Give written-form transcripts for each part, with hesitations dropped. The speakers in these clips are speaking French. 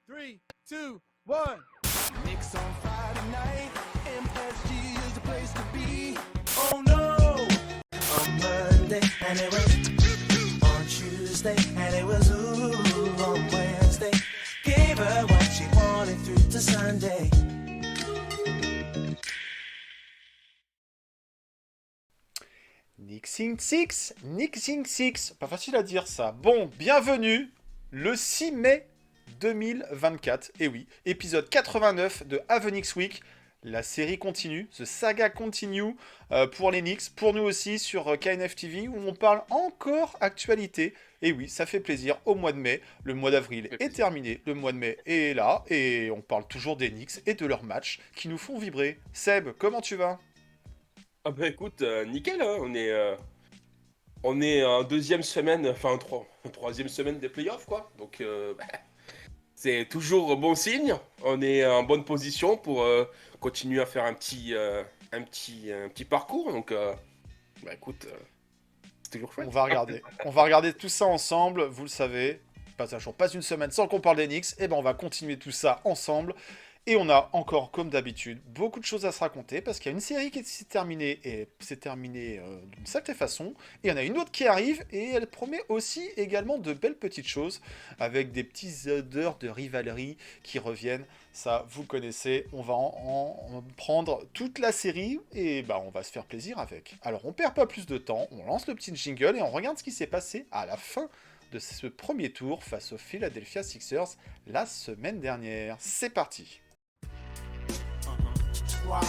3, 2, 1. Knicks on Friday night, MSG is the place to be. Oh no! On Monday, and it was on Tuesday, and it was ooh on Wednesday. Gave her what she wanted through to Sunday. Nixing Six, pas facile à dire ça. Bon, bienvenue le 6 mai 2024. Et oui, épisode 89 de Avenix Week. La série continue, the saga continue pour les Knicks, pour nous aussi sur KNF TV où on parle encore actualité. Et oui, ça fait plaisir au mois de mai. Le mois d'avril est terminé, le mois de mai est là et on parle toujours des Knicks et de leurs matchs qui nous font vibrer. Seb, comment tu vas ? Ah bah écoute, nickel, hein, on est en deuxième semaine, enfin troisième semaine des playoffs quoi. Donc c'est toujours bon signe. On est en bonne position pour continuer à faire un petit parcours. Donc bah écoute, c'est toujours chouette. On va regarder tout ça ensemble, vous le savez. Pas une semaine sans qu'on parle des Knicks. Et ben on va continuer tout ça ensemble. Et on a encore, comme d'habitude, beaucoup de choses à se raconter parce qu'il y a une série qui s'est terminée et s'est terminée d'une sacrée façon. Et il y en a une autre qui arrive et elle promet aussi également de belles petites choses avec des petites odeurs de rivalerie qui reviennent. Ça, vous connaissez, on va en prendre toute la série et bah, on va se faire plaisir avec. Alors, on perd pas plus de temps, on lance le petit jingle et on regarde ce qui s'est passé à la fin de ce premier tour face aux Philadelphia Sixers la semaine dernière. C'est parti! Why?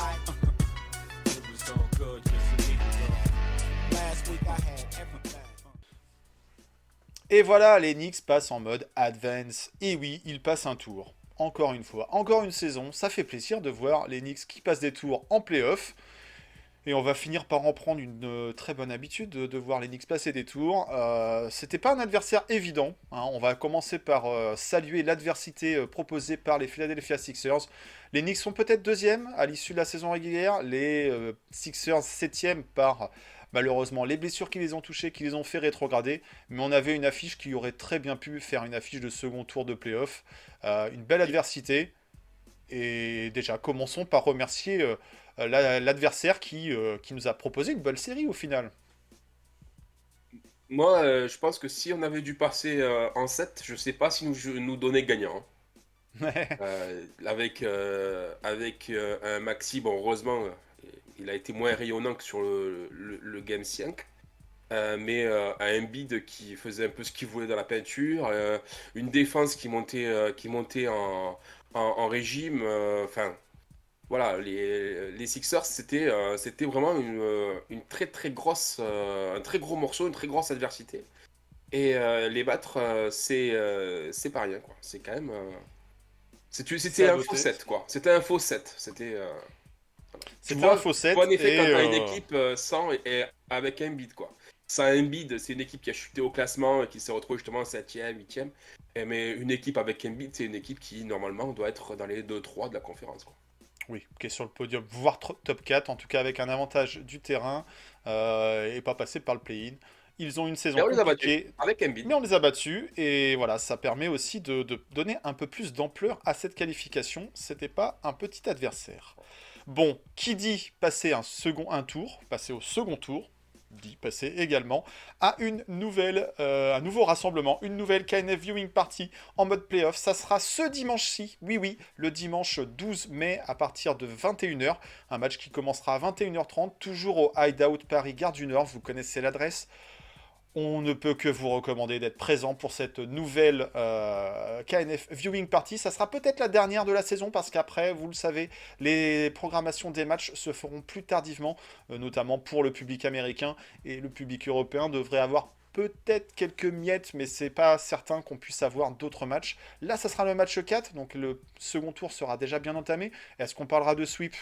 It was all good just a week ago. Last week I had everything. Et voilà, les Knicks passent en mode Advance. Et oui, ils passent un tour. Encore une fois, encore une saison. Ça fait plaisir de voir les Knicks qui passent des tours en play-off. Et on va finir par en prendre une très bonne habitude de voir les Knicks passer des tours. C'était pas un adversaire évident, hein. On va commencer par saluer l'adversité proposée par les Philadelphia Sixers. Les Knicks sont peut-être deuxièmes à l'issue de la saison régulière. Les Sixers septièmes par malheureusement les blessures qui les ont touchés, qui les ont fait rétrograder. Mais on avait une affiche qui aurait très bien pu faire une affiche de second tour de playoff. Une belle adversité. Et déjà, commençons par remercier l'adversaire qui nous a proposé une belle série au final. Moi, je pense que si on avait dû passer en 7, je sais pas si nous donnait gagnant, hein. Avec un Maxi, bon, heureusement, il a été moins rayonnant que sur le Game 5. Mais un Embiid qui faisait un peu ce qu'il voulait dans la peinture, une défense qui montait en régime. Enfin, voilà, les Sixers, c'était vraiment une très très grosse, un très gros morceau, une très grosse adversité. Et les battre, c'est pas rien, quoi. C'est quand même. C'est C'était à un faux noter. set, quoi. C'était un faux set. Tu C'était un vois, faux tu vois set en effet et quand t'as une équipe sans et avec un bid, quoi. Sans un bid, c'est une équipe qui a chuté au classement et qui s'est retrouvée justement 7e, 8e. Mais une équipe avec un bid, c'est une équipe qui normalement doit être dans les 2-3 de la conférence, quoi. oui, qui est sur le podium, voire top 4, en tout cas avec un avantage du terrain et pas passer par le play-in. Ils ont une Et saison on les a battus compliquée, avec un bid. mais on les a battus et voilà, ça permet aussi de donner un peu plus d'ampleur à cette qualification. C'était pas un petit adversaire. Bon, qui dit passer un tour, passer au second tour, dit passer également à un nouveau rassemblement, une nouvelle KNF Viewing Party en mode playoff. Ça sera ce dimanche-ci, oui oui, le dimanche 12 mai à partir de 21h. Un match qui commencera à 21h30, toujours au Hideout Paris Gare du Nord, vous connaissez l'adresse. On ne peut que vous recommander d'être présent pour cette nouvelle KNF Viewing Party. Ça sera peut-être la dernière de la saison parce qu'après, vous le savez, les programmations des matchs se feront plus tardivement, notamment pour le public américain et le public européen devrait avoir peut-être quelques miettes, mais c'est pas certain qu'on puisse avoir d'autres matchs. Là, ça sera le match 4, donc le second tour sera déjà bien entamé. Est-ce qu'on parlera de sweep ?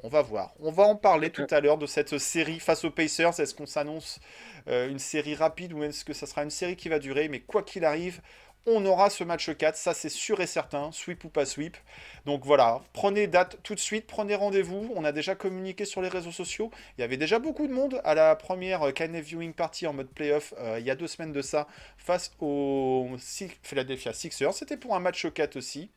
On va voir. On va en parler tout à l'heure de cette série face aux Pacers. Est-ce qu'on s'annonce une série rapide ou est-ce que ça sera une série qui va durer? Mais quoi qu'il arrive, on aura ce match 4, ça c'est sûr et certain, sweep ou pas sweep. Donc voilà, prenez date tout de suite, prenez rendez-vous. On a déjà communiqué sur les réseaux sociaux. Il y avait déjà beaucoup de monde à la première KNF Viewing Party en mode playoff il y a 2 semaines de ça, face aux Philadelphia Sixers. C'était pour un match 4 aussi.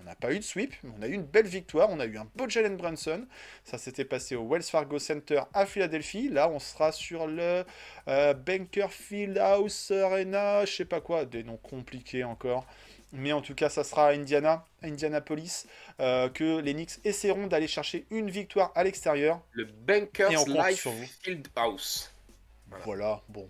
On n'a pas eu de sweep, mais on a eu une belle victoire. On a eu un beau Jalen Brunson. Ça s'était passé au Wells Fargo Center à Philadelphie. Là, on sera sur le Banker Fieldhouse Arena, je sais pas quoi, des noms compliqués encore. Mais en tout cas, ça sera à Indianapolis, que les Knicks essaieront d'aller chercher une victoire à l'extérieur. Le Et Bankers on compte Life sur vous. Fieldhouse. Voilà, bon.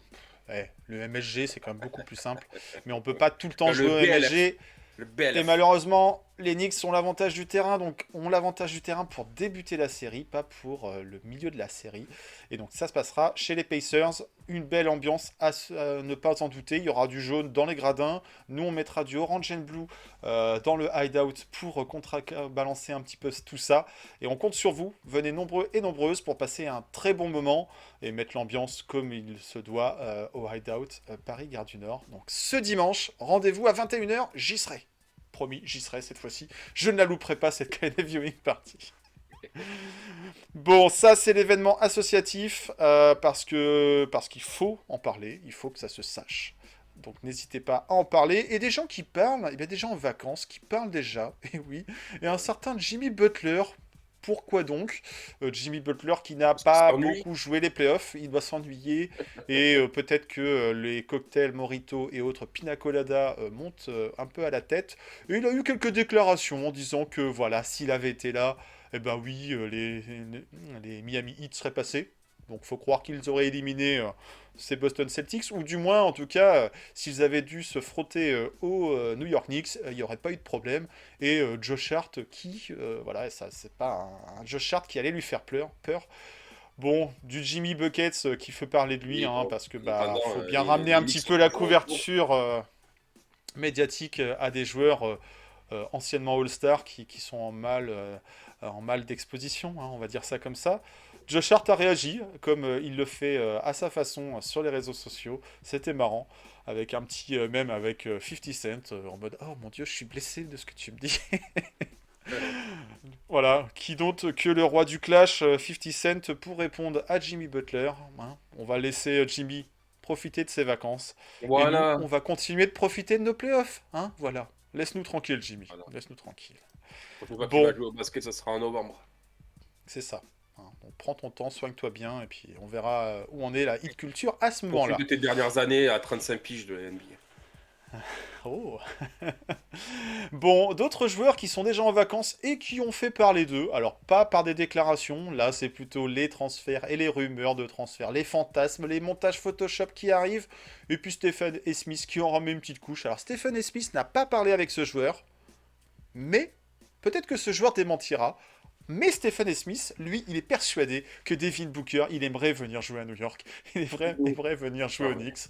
Le MSG, c'est quand même beaucoup plus simple. Mais on peut pas tout le temps Le jouer au BLF. MSG. Le Et BLF. malheureusement, les Knicks ont l'avantage du terrain, donc ont l'avantage du terrain pour débuter la série, pas pour le milieu de la série. Et donc ça se passera chez les Pacers. Une belle ambiance, à ne pas en douter. Il y aura du jaune dans les gradins. Nous, on mettra du orange and blue dans le hideout pour contrebalancer un petit peu tout ça. Et on compte sur vous. Venez nombreux et nombreuses pour passer un très bon moment et mettre l'ambiance comme il se doit au hideout Paris-Gare du Nord. Donc ce dimanche, rendez-vous à 21h, j'y serai. Promis, j'y serai cette fois-ci. Je ne la louperai pas, cette KNF Viewing Party. Bon, ça c'est l'événement associatif, parce qu'il faut en parler, il faut que ça se sache. Donc n'hésitez pas à en parler. Et des gens qui parlent, des gens en vacances qui parlent déjà, et oui, et un certain Jimmy Butler. Pourquoi donc Jimmy Butler qui n'a pas beaucoup joué les playoffs, il doit s'ennuyer, et peut-être que les cocktails Morito et autres Pina Colada montent un peu à la tête. Et il a eu quelques déclarations en disant que voilà, s'il avait été là, eh ben oui, les Miami Heat seraient passés. Donc faut croire qu'ils auraient éliminé ces Boston Celtics, ou du moins, en tout cas, s'ils avaient dû se frotter aux New York Knicks, il n'y aurait pas eu de problème. Et Josh Hart, voilà, ça c'est pas un Josh Hart qui allait lui faire peur. Bon, du Jimmy Buckets qui fait parler de lui, hein, parce que faut bien ramener un petit peu la couverture médiatique à des joueurs anciennement All-Star qui sont en mal d'exposition, hein, on va dire ça comme ça. Josh Hart a réagi, comme il le fait à sa façon sur les réseaux sociaux. C'était marrant, avec un petit mème avec 50 Cent, en mode « Oh mon Dieu, je suis blessé de ce que tu me dis ». Voilà, qui d'autre que le roi du clash, 50 Cent, pour répondre à Jimmy Butler. Hein. On va laisser Jimmy profiter de ses vacances. Voilà. Et nous, on va continuer de profiter de nos playoffs. Hein, voilà. Laisse-nous tranquille, Jimmy. Voilà. Laisse-nous tranquille. Quand tu Bon. vas jouer au basket, ça sera en novembre. C'est ça. Hein. Donc, prends ton temps, soigne-toi bien, et puis on verra où en est la hit culture à ce moment-là. Profite de tes dernières années à 35 piges de la NBA. Oh. Bon, d'autres joueurs qui sont déjà en vacances et qui ont fait parler d'eux. Alors, pas par des déclarations, là c'est plutôt les transferts et les rumeurs de transferts, les fantasmes, les montages Photoshop qui arrivent, et puis Stephen A. Smith qui en remet une petite couche. Alors, Stephen A. Smith n'a pas parlé avec ce joueur, mais peut-être que ce joueur démentira. Mais Stephen A. Smith, lui, il est persuadé que Devin Booker, il aimerait venir jouer à New York. Il aimerait venir jouer aux Knicks.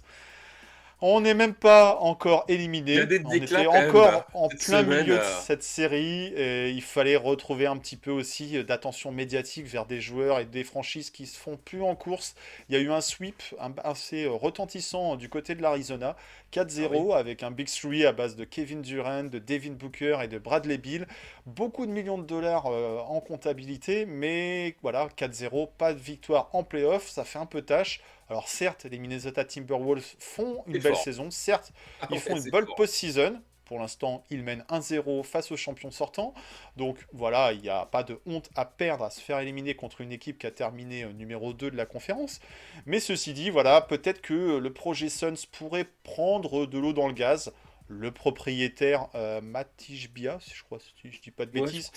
On n'est même pas encore éliminé. Il y a des On déclats était quand même, encore là, en cette plein semaine, milieu de cette série. Et il fallait retrouver un petit peu aussi d'attention médiatique vers des joueurs et des franchises qui se font plus en course. Il y a eu un sweep assez retentissant du côté de l'Arizona. 4-0 avec un Big Three à base de Kevin Durant, de Devin Booker et de Bradley Beal. Beaucoup de millions de dollars en comptabilité. Mais voilà, 4-0, pas de victoire en playoff. Ça fait un peu tâche. Alors certes, les Minnesota Timberwolves font une belle saison, certes, ils font une bonne post-season. Pour l'instant, ils mènent 1-0 face aux champions sortants. Donc voilà, il n'y a pas de honte à perdre, à se faire éliminer contre une équipe qui a terminé numéro 2 de la conférence. Mais ceci dit, voilà, peut-être que le projet Suns pourrait prendre de l'eau dans le gaz. Le propriétaire Matisse Bia, si je dis pas de bêtises,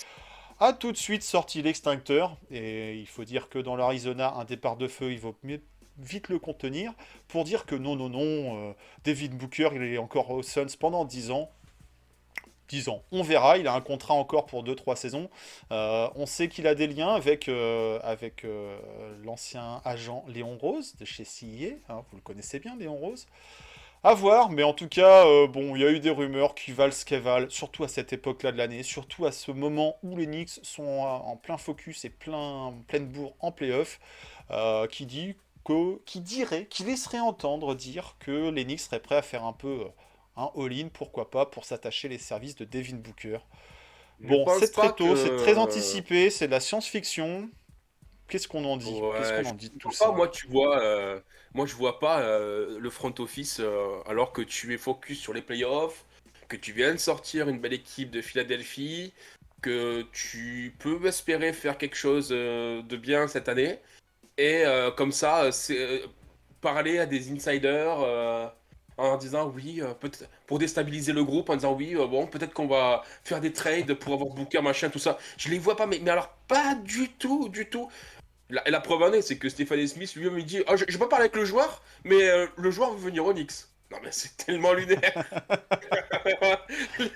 a tout de suite sorti l'extincteur. Et il faut dire que dans l'Arizona, un départ de feu, il vaut mieux vite le contenir, pour dire que non, Devin Booker, il est encore aux Suns pendant 10 ans. 10 ans. On verra, il a un contrat encore pour 2-3 saisons. On sait qu'il a des liens avec l'ancien agent Léon Rose, de chez CIA. Hein, vous le connaissez bien, Léon Rose. À voir, mais en tout cas, bon, il y a eu des rumeurs qui valent ce qu'elles valent, surtout à cette époque-là de l'année, surtout à ce moment où les Knicks sont en plein focus et pleine bourre en play-off, qui laisserait entendre dire que les Knicks seraient prêts à faire un peu Un all-in, pourquoi pas, pour s'attacher les services de Devin Booker. Je Bon, pense c'est très pas tôt, c'est très que. anticipé, c'est de la science-fiction. Qu'est-ce qu'on en dit? Qu'est-ce Ouais, qu'on je en dit de tout comprends pas. ça? Moi, tu vois, moi, je vois pas le front office alors que tu es focus sur les playoffs, que tu viens de sortir une belle équipe de Philadelphie, que tu peux espérer faire quelque chose de bien cette année. Et comme ça, parler à des insiders en disant oui, peut-être pour déstabiliser le groupe, en disant oui, bon, peut-être qu'on va faire des trades pour avoir Booker, machin, tout ça. Je les vois pas, mais alors pas du tout, du tout. La preuve en est, c'est que Stephanie Smith lui-même il dit oh, je vais pas parler avec le joueur, mais le joueur veut venir au Knicks. Non, mais c'est tellement lunaire.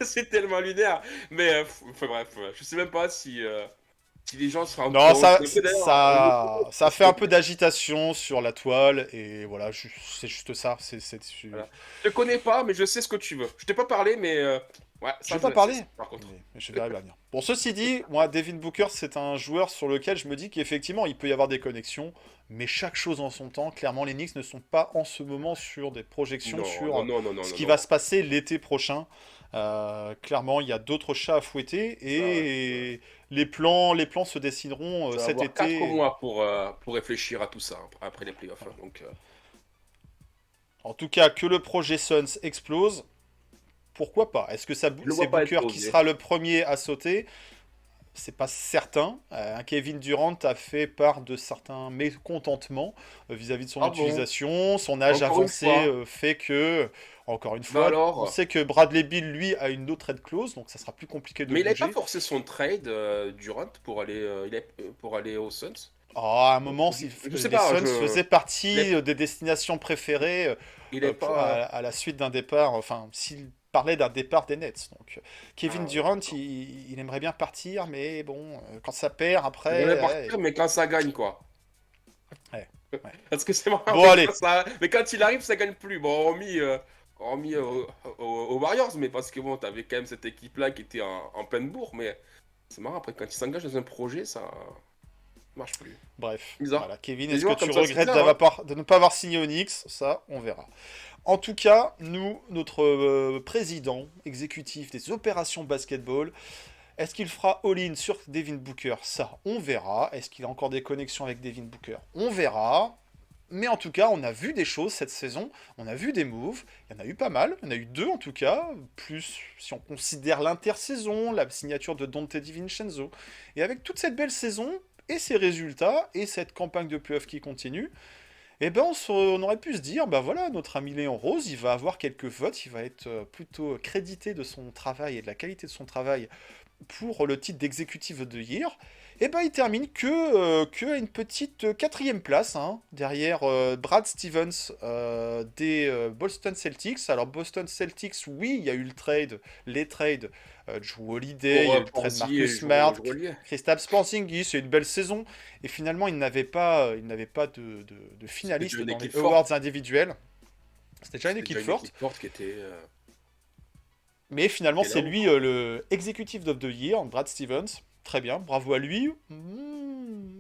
C'est tellement lunaire. Mais enfin, bref, je sais même pas si les gens se rendent Non, compte. Mais d'ailleurs, ça fait un peu d'agitation sur la toile, et voilà, c'est juste ça. voilà. Je te connais pas, mais je sais ce que tu veux. Je t'ai pas parlé, mais ouais, Je ça vais pas je sais, parler, par contre. mais je verrai l'avenir. Bon, ceci dit, moi, Devin Booker, c'est un joueur sur lequel je me dis qu'effectivement, il peut y avoir des connexions, mais chaque chose en son temps. Clairement, les Knicks ne sont pas en ce moment sur des projections Non, non, sur non, non, non, ce non, qui non. va se passer l'été prochain. Clairement, il y a d'autres chats à fouetter, Ouais. et les plans se dessineront Tu vas cet avoir 4 été. mois pour réfléchir à tout ça hein, après les playoffs. Hein, donc, En tout cas, que le projet Suns explose, pourquoi pas? Est-ce que je le c'est vois pas Booker qui exploser. sera le premier à sauter? C'est pas certain. Kevin Durant a fait part de certains mécontentements vis-à-vis de son Ah bon? utilisation. Son âge Encore une avancé fois. fait que, encore une Bah fois, on alors. sait que Bradley Beal, lui, a une no trade clause, donc ça sera plus compliqué de Mais il n'avait pas bouger. forcé son trade Durant pour aller aux Suns. Ah, à un moment, Je sais les pas, Suns faisaient il est, partie des destinations préférées il est à, pas. à la suite d'un départ, enfin, s'il parlait d'un départ des Nets. Donc, Kevin Ah, Durant, d'accord. il aimerait bien partir, mais bon, quand ça perd, Il devrait après, partir, mais quand ça gagne, quoi. ouais, ouais. Parce que c'est marrant, Bon, mais allez, mais quand il arrive, ça gagne plus. Bon, hormis aux Warriors, mais parce que bon, t'avais quand même cette équipe-là qui était en pleine bourre, mais c'est marrant, après, quand il s'engage dans un projet, ça marche plus. bref. Bizarre. Voilà, Kevin, Les est-ce que joueurs tu comme ça, c'est regrettes bizarre, hein. de ne pas avoir signé au Knicks? Ça, on verra. En tout cas, nous, notre président exécutif des opérations basketball, est-ce qu'il fera all-in sur Devin Booker? Ça, on verra. Est-ce qu'il a encore des connexions avec Devin Booker? On verra. Mais en tout cas, on a vu des choses cette saison, on a vu des moves, il y en a eu pas mal, il y en a eu deux en tout cas, plus si on considère l'intersaison, la signature de Dante DiVincenzo. Et avec toute cette belle saison, et ses résultats, et cette campagne de playoff qui continue, eh ben on aurait pu se dire, bah voilà, notre ami Léon Rose, il va avoir quelques votes, il va être plutôt crédité de son travail et de la qualité de son travail pour le titre d'Executive of the Year. Et ben il termine que à une petite quatrième place, hein, derrière Brad Stevens des Boston Celtics. Alors Boston Celtics, oui, il y a eu les trades, Drew Holiday, il y a eu le trade Porzi et Marcus Smart, Joelier. Kristaps Porzingis, c'est une belle saison. Et finalement, il n'avait pas de C'était déjà finaliste une dans les équipe awards forte. individuels. C'était déjà une C'était équipe déjà une forte. équipe forte Mais qui finalement, était c'est là-haut, lui quoi. le Executive of the Year, Brad Stevens. Très bien, bravo à lui.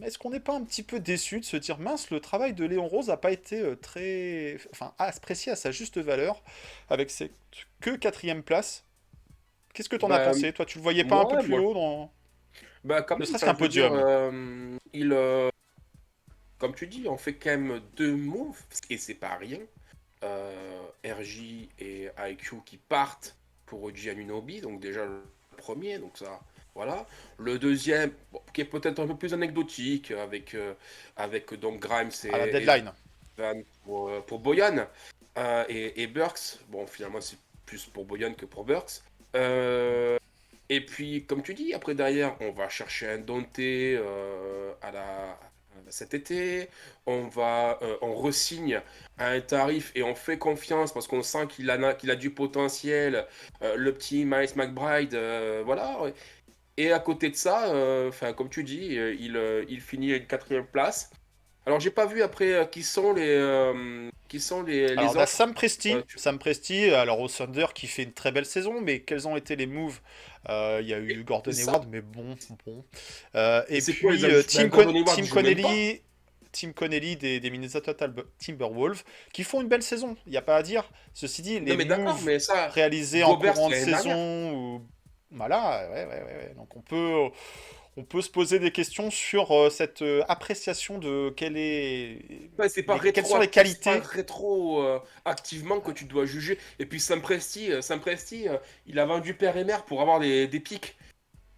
Est-ce qu'on n'est pas un petit peu déçu de se dire, mince, le travail de Léon Rose n'a pas été enfin, apprécié à sa juste valeur avec ses que quatrième place? Qu'est-ce que t'en as Ben, pensé? Toi, tu le voyais pas un peu moi, plus moi, haut dans... ben, quand Ne même, serait-ce enfin, qu'un je veux dire, podium? comme tu dis, on fait quand même deux moves, et c'est pas rien. RJ et IQ qui partent pour Giannunobi, donc déjà le premier, donc ça, voilà. Le deuxième, bon, qui est peut-être un peu plus anecdotique, avec donc Grimes À la et deadline. Van pour Boyan, et Burks, bon, finalement, c'est plus pour Boyan que pour Burks. Euh, et puis, comme tu dis, après derrière, on va chercher un Dante cet été. On resigne à un tarif et on fait confiance parce qu'on sent qu'il a du potentiel. Le petit Miles McBride, voilà. Et à côté de ça, enfin, comme tu dis, il finit à une quatrième place. Alors, j'ai pas vu après Alors, les on a autres. Sam Presti. Sam Presti, alors au Thunder, qui fait une très belle saison, mais quels ont été les moves? Il y a eu Et Gordon ça, Hayward, mais bon, bon. et Et c'est quoi les puis ajouts? Ben, Gordon Hayward, Tim il joue même pas. Connelly. Tim Connelly des Minnesota Timberwolves, qui font une belle saison, il n'y a pas à dire. Ceci dit, les Non, mais d'accord, moves mais ça, réalisés en Gobert, courant c'est de l'année dernière. saison, voilà, ouais. Donc on peut se poser des questions sur cette appréciation de Ouais, c'est pas quelles sont les rétroactif, c'est pas qualités. rétro activement que tu dois juger. Et puis Sam Presti, il a vendu père et mère pour avoir des pics.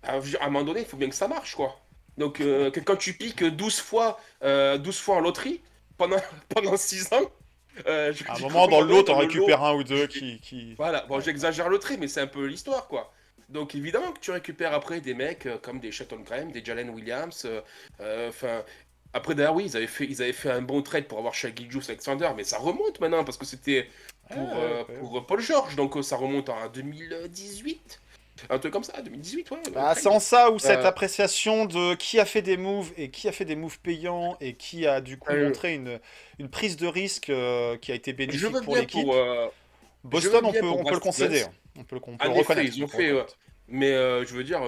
Alors, je veux dire, à un moment donné, il faut bien que ça marche, quoi. Donc, quand tu piques 12 fois en loterie pendant, pendant 6 ans, je veux À un dire, moment, à un dans moment le donné, lot, dans t'en le lot, récupères un ou deux qui... voilà, bon, Ouais, j'exagère le trait, mais c'est un peu l'histoire, quoi. Donc évidemment que tu récupères après des mecs comme des Shelton Graham, des Jalen Williams. Enfin, après d'ailleurs oui, ils avaient fait un bon trade pour avoir Shai Gilgeous-Alexander, mais ça remonte maintenant parce que c'était ouais. pour Paul George, donc ça remonte à 2018, un truc comme ça, 2018, ouais, le Bah, c'est trade. en ça où cette Euh, appréciation de qui a fait des moves et qui a fait des moves payants et qui a du coup euh, montré une prise de risque qui a été je bénéfique veux pour bien l'équipe. pour, je veux Boston, bien pour on peut Brad le concéder, Stevens. hein. On peut le En effet, reconnaître. ils On ont peut fait. reconnaître. Mais je veux dire,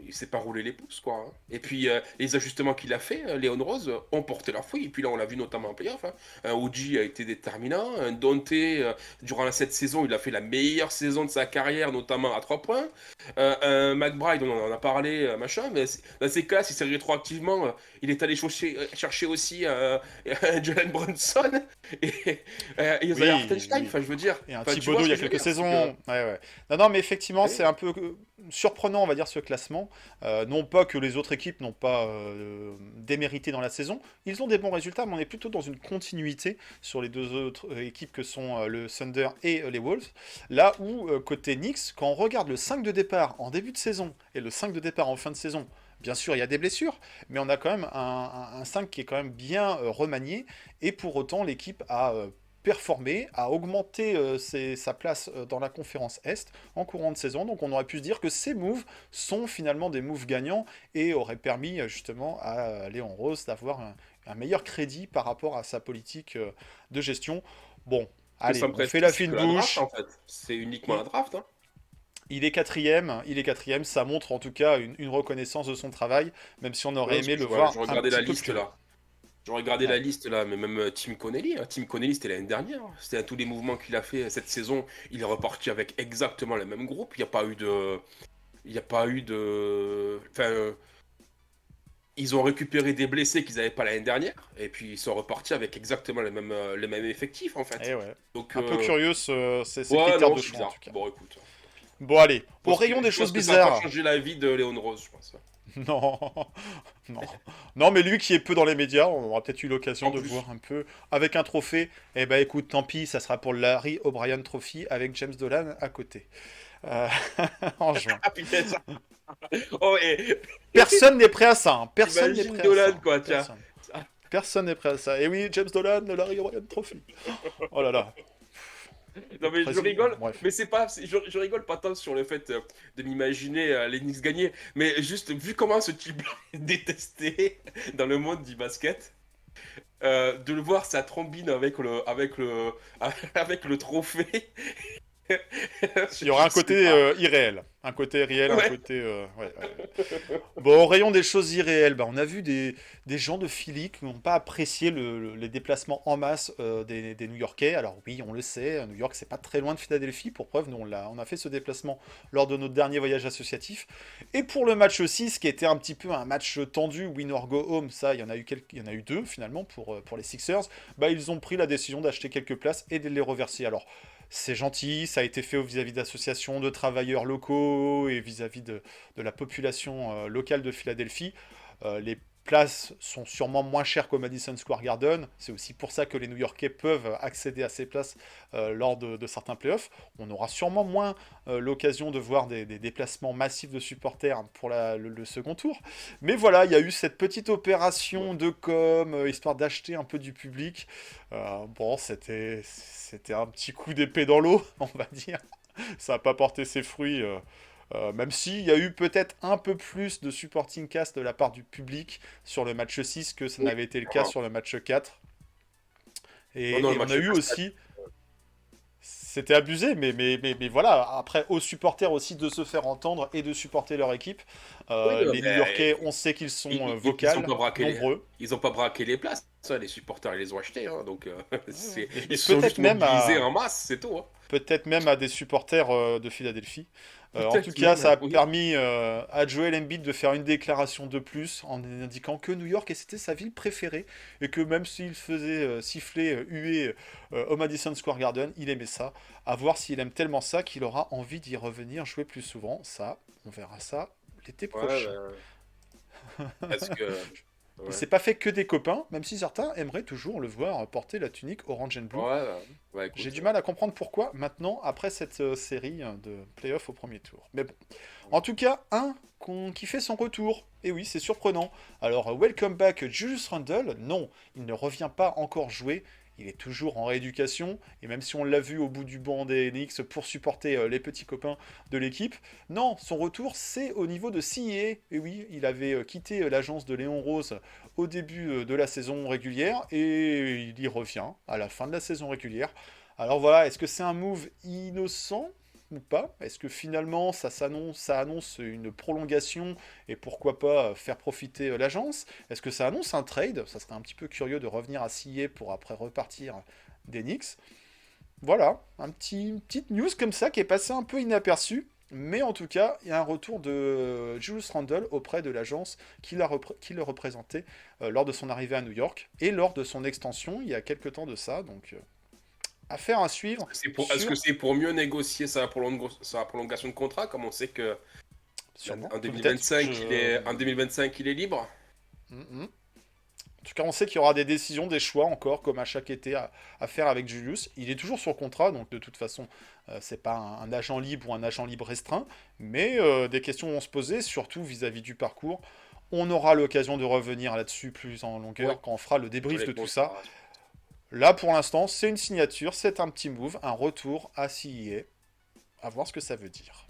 il s'est pas roulé les pouces, quoi, hein. Et puis, les ajustements qu'il a fait, Léon Rose, ont porté leurs fruits. Et puis là, on l'a vu notamment en playoff, hein. Un OG a été déterminant. Un Dante, durant cette saison, il a fait la meilleure saison de sa carrière, notamment à 3 points. Un McBride, on en a parlé, machin. Mais dans ces cas, si c'est rétroactivement, il est allé chercher aussi un Jalen Brunson et, Isaiah Hartenstein. Oui. Enfin, je veux dire. Et un Enfin, tu vois Thibodeau ce il y que a je veux quelques dire? C'est que. saisons. Ouais. Non, mais effectivement, c'est Oui. un peu surprenant, on va dire, ce classement. Non pas que les autres équipes n'ont pas démérité dans la saison. Ils ont des bons résultats, mais on est plutôt dans une continuité sur les deux autres équipes que sont le Thunder et les Wolves. Là où, côté Knicks, quand on regarde le 5 de départ en début de saison et le 5 de départ en fin de saison, bien sûr, il y a des blessures, mais on a quand même un 5 qui est quand même bien remanié. Et pour autant, l'équipe a performé, a augmenté sa place dans la conférence Est en courant de saison. Donc on aurait pu se dire que ces moves sont finalement des moves gagnants et auraient permis justement à Léon Rose d'avoir un meilleur crédit par rapport à sa politique de gestion. Bon, Que allez, Sam on fait Presti, la c'est fine que la draft, bouche. en fait. C'est uniquement la Il, draft, hein. il est quatrième, ça montre en tout cas une reconnaissance de son travail, même si on aurait Ouais, parce aimé que le voir je un regardais petit la peu liste plus haut. là. Je regardais la Ouais. liste là, mais même Tim Connelly, hein. Tim Connelly, c'était l'année dernière. C'était à tous les mouvements qu'il a fait cette saison. Il est reparti avec exactement le même groupe. Il n'y a pas eu de. Il n'y a pas eu de. Enfin, ils ont récupéré des blessés qu'ils n'avaient pas l'année dernière. Et puis ils sont repartis avec exactement le même effectif en Et fait. ouais. Donc, Un peu curieux ces ouais, critères non, de c'est choix en bizarre. tout cas. Bon, écoute. Bon allez, au rayon des Je pense choses que ça va pas bizarres. changer la vie de Léon Rose, je pense. Non, non, non, mais lui qui est peu dans les médias, on aura peut-être eu l'occasion En de le plus. voir un peu avec un trophée. Eh ben écoute, tant pis, ça sera pour le Larry O'Brien Trophy avec James Dolan à côté. Euh, en juin. Ah putain, ça. Oh, et Personne n'est prêt à ça, hein. Personne n'est imagine prêt à ça, Dolan, hein. quoi, tiens. Personne. Personne n'est prêt à ça. Et oui, James Dolan, le Larry O'Brien Trophy. Oh là là. Non mais je Président. rigole, Bref. mais c'est pas, je rigole pas tant sur le fait de m'imaginer les Knicks gagner, mais juste vu comment ce type est détesté dans le monde du basket, de le voir sa trombine avec le trophée. Il y aura un Je sais côté pas. irréel. Un côté réel, un Ouais. côté... Bon, au rayon des choses irréelles, bah, on a vu des gens de Philly qui n'ont pas apprécié les déplacements en masse des New-Yorkais. Alors oui, on le sait, New York, c'est pas très loin de Philadelphie. Pour preuve, nous, on a fait ce déplacement lors de notre dernier voyage associatif. Et pour le match 6, qui était un petit peu un match tendu, win or go home, ça, il y en a eu deux finalement pour les Sixers, bah, ils ont pris la décision d'acheter quelques places et de les reverser. Alors, c'est gentil, ça a été fait vis-à-vis d'associations de travailleurs locaux et vis-à-vis de la population locale de Philadelphie. Les places sont sûrement moins chères qu'au Madison Square Garden. C'est aussi pour ça que les New-Yorkais peuvent accéder à ces places lors de certains playoffs. On aura sûrement moins l'occasion de voir des déplacements massifs de supporters pour le second tour. Mais voilà, il y a eu cette petite opération de com, histoire d'acheter un peu du public. Bon, c'était un petit coup d'épée dans l'eau, on va dire. Ça n'a pas porté ses fruits. Même s'il y a eu peut-être un peu plus de supporting cast de la part du public sur le match 6 que ça Oui. n'avait été le cas sur le match 4. Non, non, le Et on match a eu 4, aussi, C'était abusé, mais voilà. Après, aux supporters aussi de se faire entendre et de supporter leur équipe. Oui, non, Les New-Yorkais, on sait qu'ils sont ils ont vocales, pas braqué nombreux. ils ont pas braqué les places, ça, les supporters, ils les ont achetés, hein, donc Ouais, ouais. ils Et se sont peut-être juste même mobilisés à en masse, c'est tout. Hein. peut-être même à des supporters de Philadelphie. En tout Peut-être cas, ça même, a oui. permis à Joel Embiid de faire une déclaration de plus en indiquant que New York c'était sa ville préférée et que même s'il faisait siffler, huer au Madison Square Garden, il aimait ça. À voir s'il aime tellement ça qu'il aura envie d'y revenir jouer plus souvent. Ça, on verra ça l'été Ouais, prochain. parce que. Il Ouais, s'est pas fait que des copains, même si certains aimeraient toujours le voir porter la tunique orange and blue. ouais, J'ai écoute. du mal à comprendre pourquoi maintenant, après cette série de playoffs au premier tour. Mais bon. En tout cas, qui fait son retour. Et oui, c'est surprenant. Alors, welcome back Julius Randle. Non, il ne revient pas encore jouer. Il est toujours en rééducation. Et même si on l'a vu au bout du banc des Knicks pour supporter les petits copains de l'équipe, non, son retour, c'est au niveau de CIE. Et oui, il avait quitté l'agence de Léon Rose au début de la saison régulière. Et il y revient à la fin de la saison régulière. Alors voilà, est-ce que c'est un move innocent ou pas? Est-ce que finalement ça annonce une prolongation et pourquoi pas faire profiter l'agence? Est-ce que ça annonce un trade? Ça serait un petit peu curieux de revenir à CIE pour après repartir des Knicks. Voilà, une petite news comme ça qui est passée un peu inaperçue. Mais en tout cas, il y a un retour de Julius Randle auprès de l'agence qui le représentait lors de son arrivée à New York et lors de son extension il y a quelques temps de ça. Donc, affaire à suivre Est-ce que sur... c'est pour mieux négocier sa prolongation de contrat, comme on sait que Sûrement, en peut-être. 2025, en 2025, il est libre? Mhm. En tout cas, on sait qu'il y aura des décisions, des choix encore, comme à chaque été, à faire avec Julius. Il est toujours sur contrat, donc de toute façon, c'est pas un agent libre ou un agent libre restreint, mais des questions vont se poser, surtout vis-à-vis du parcours. On aura l'occasion de revenir là-dessus plus en Ouais, longueur quand on fera le sur débrief les de tout ça. contrats. Là, pour l'instant, c'est une signature, c'est un petit move, un retour à CIA. À voir ce que ça veut dire.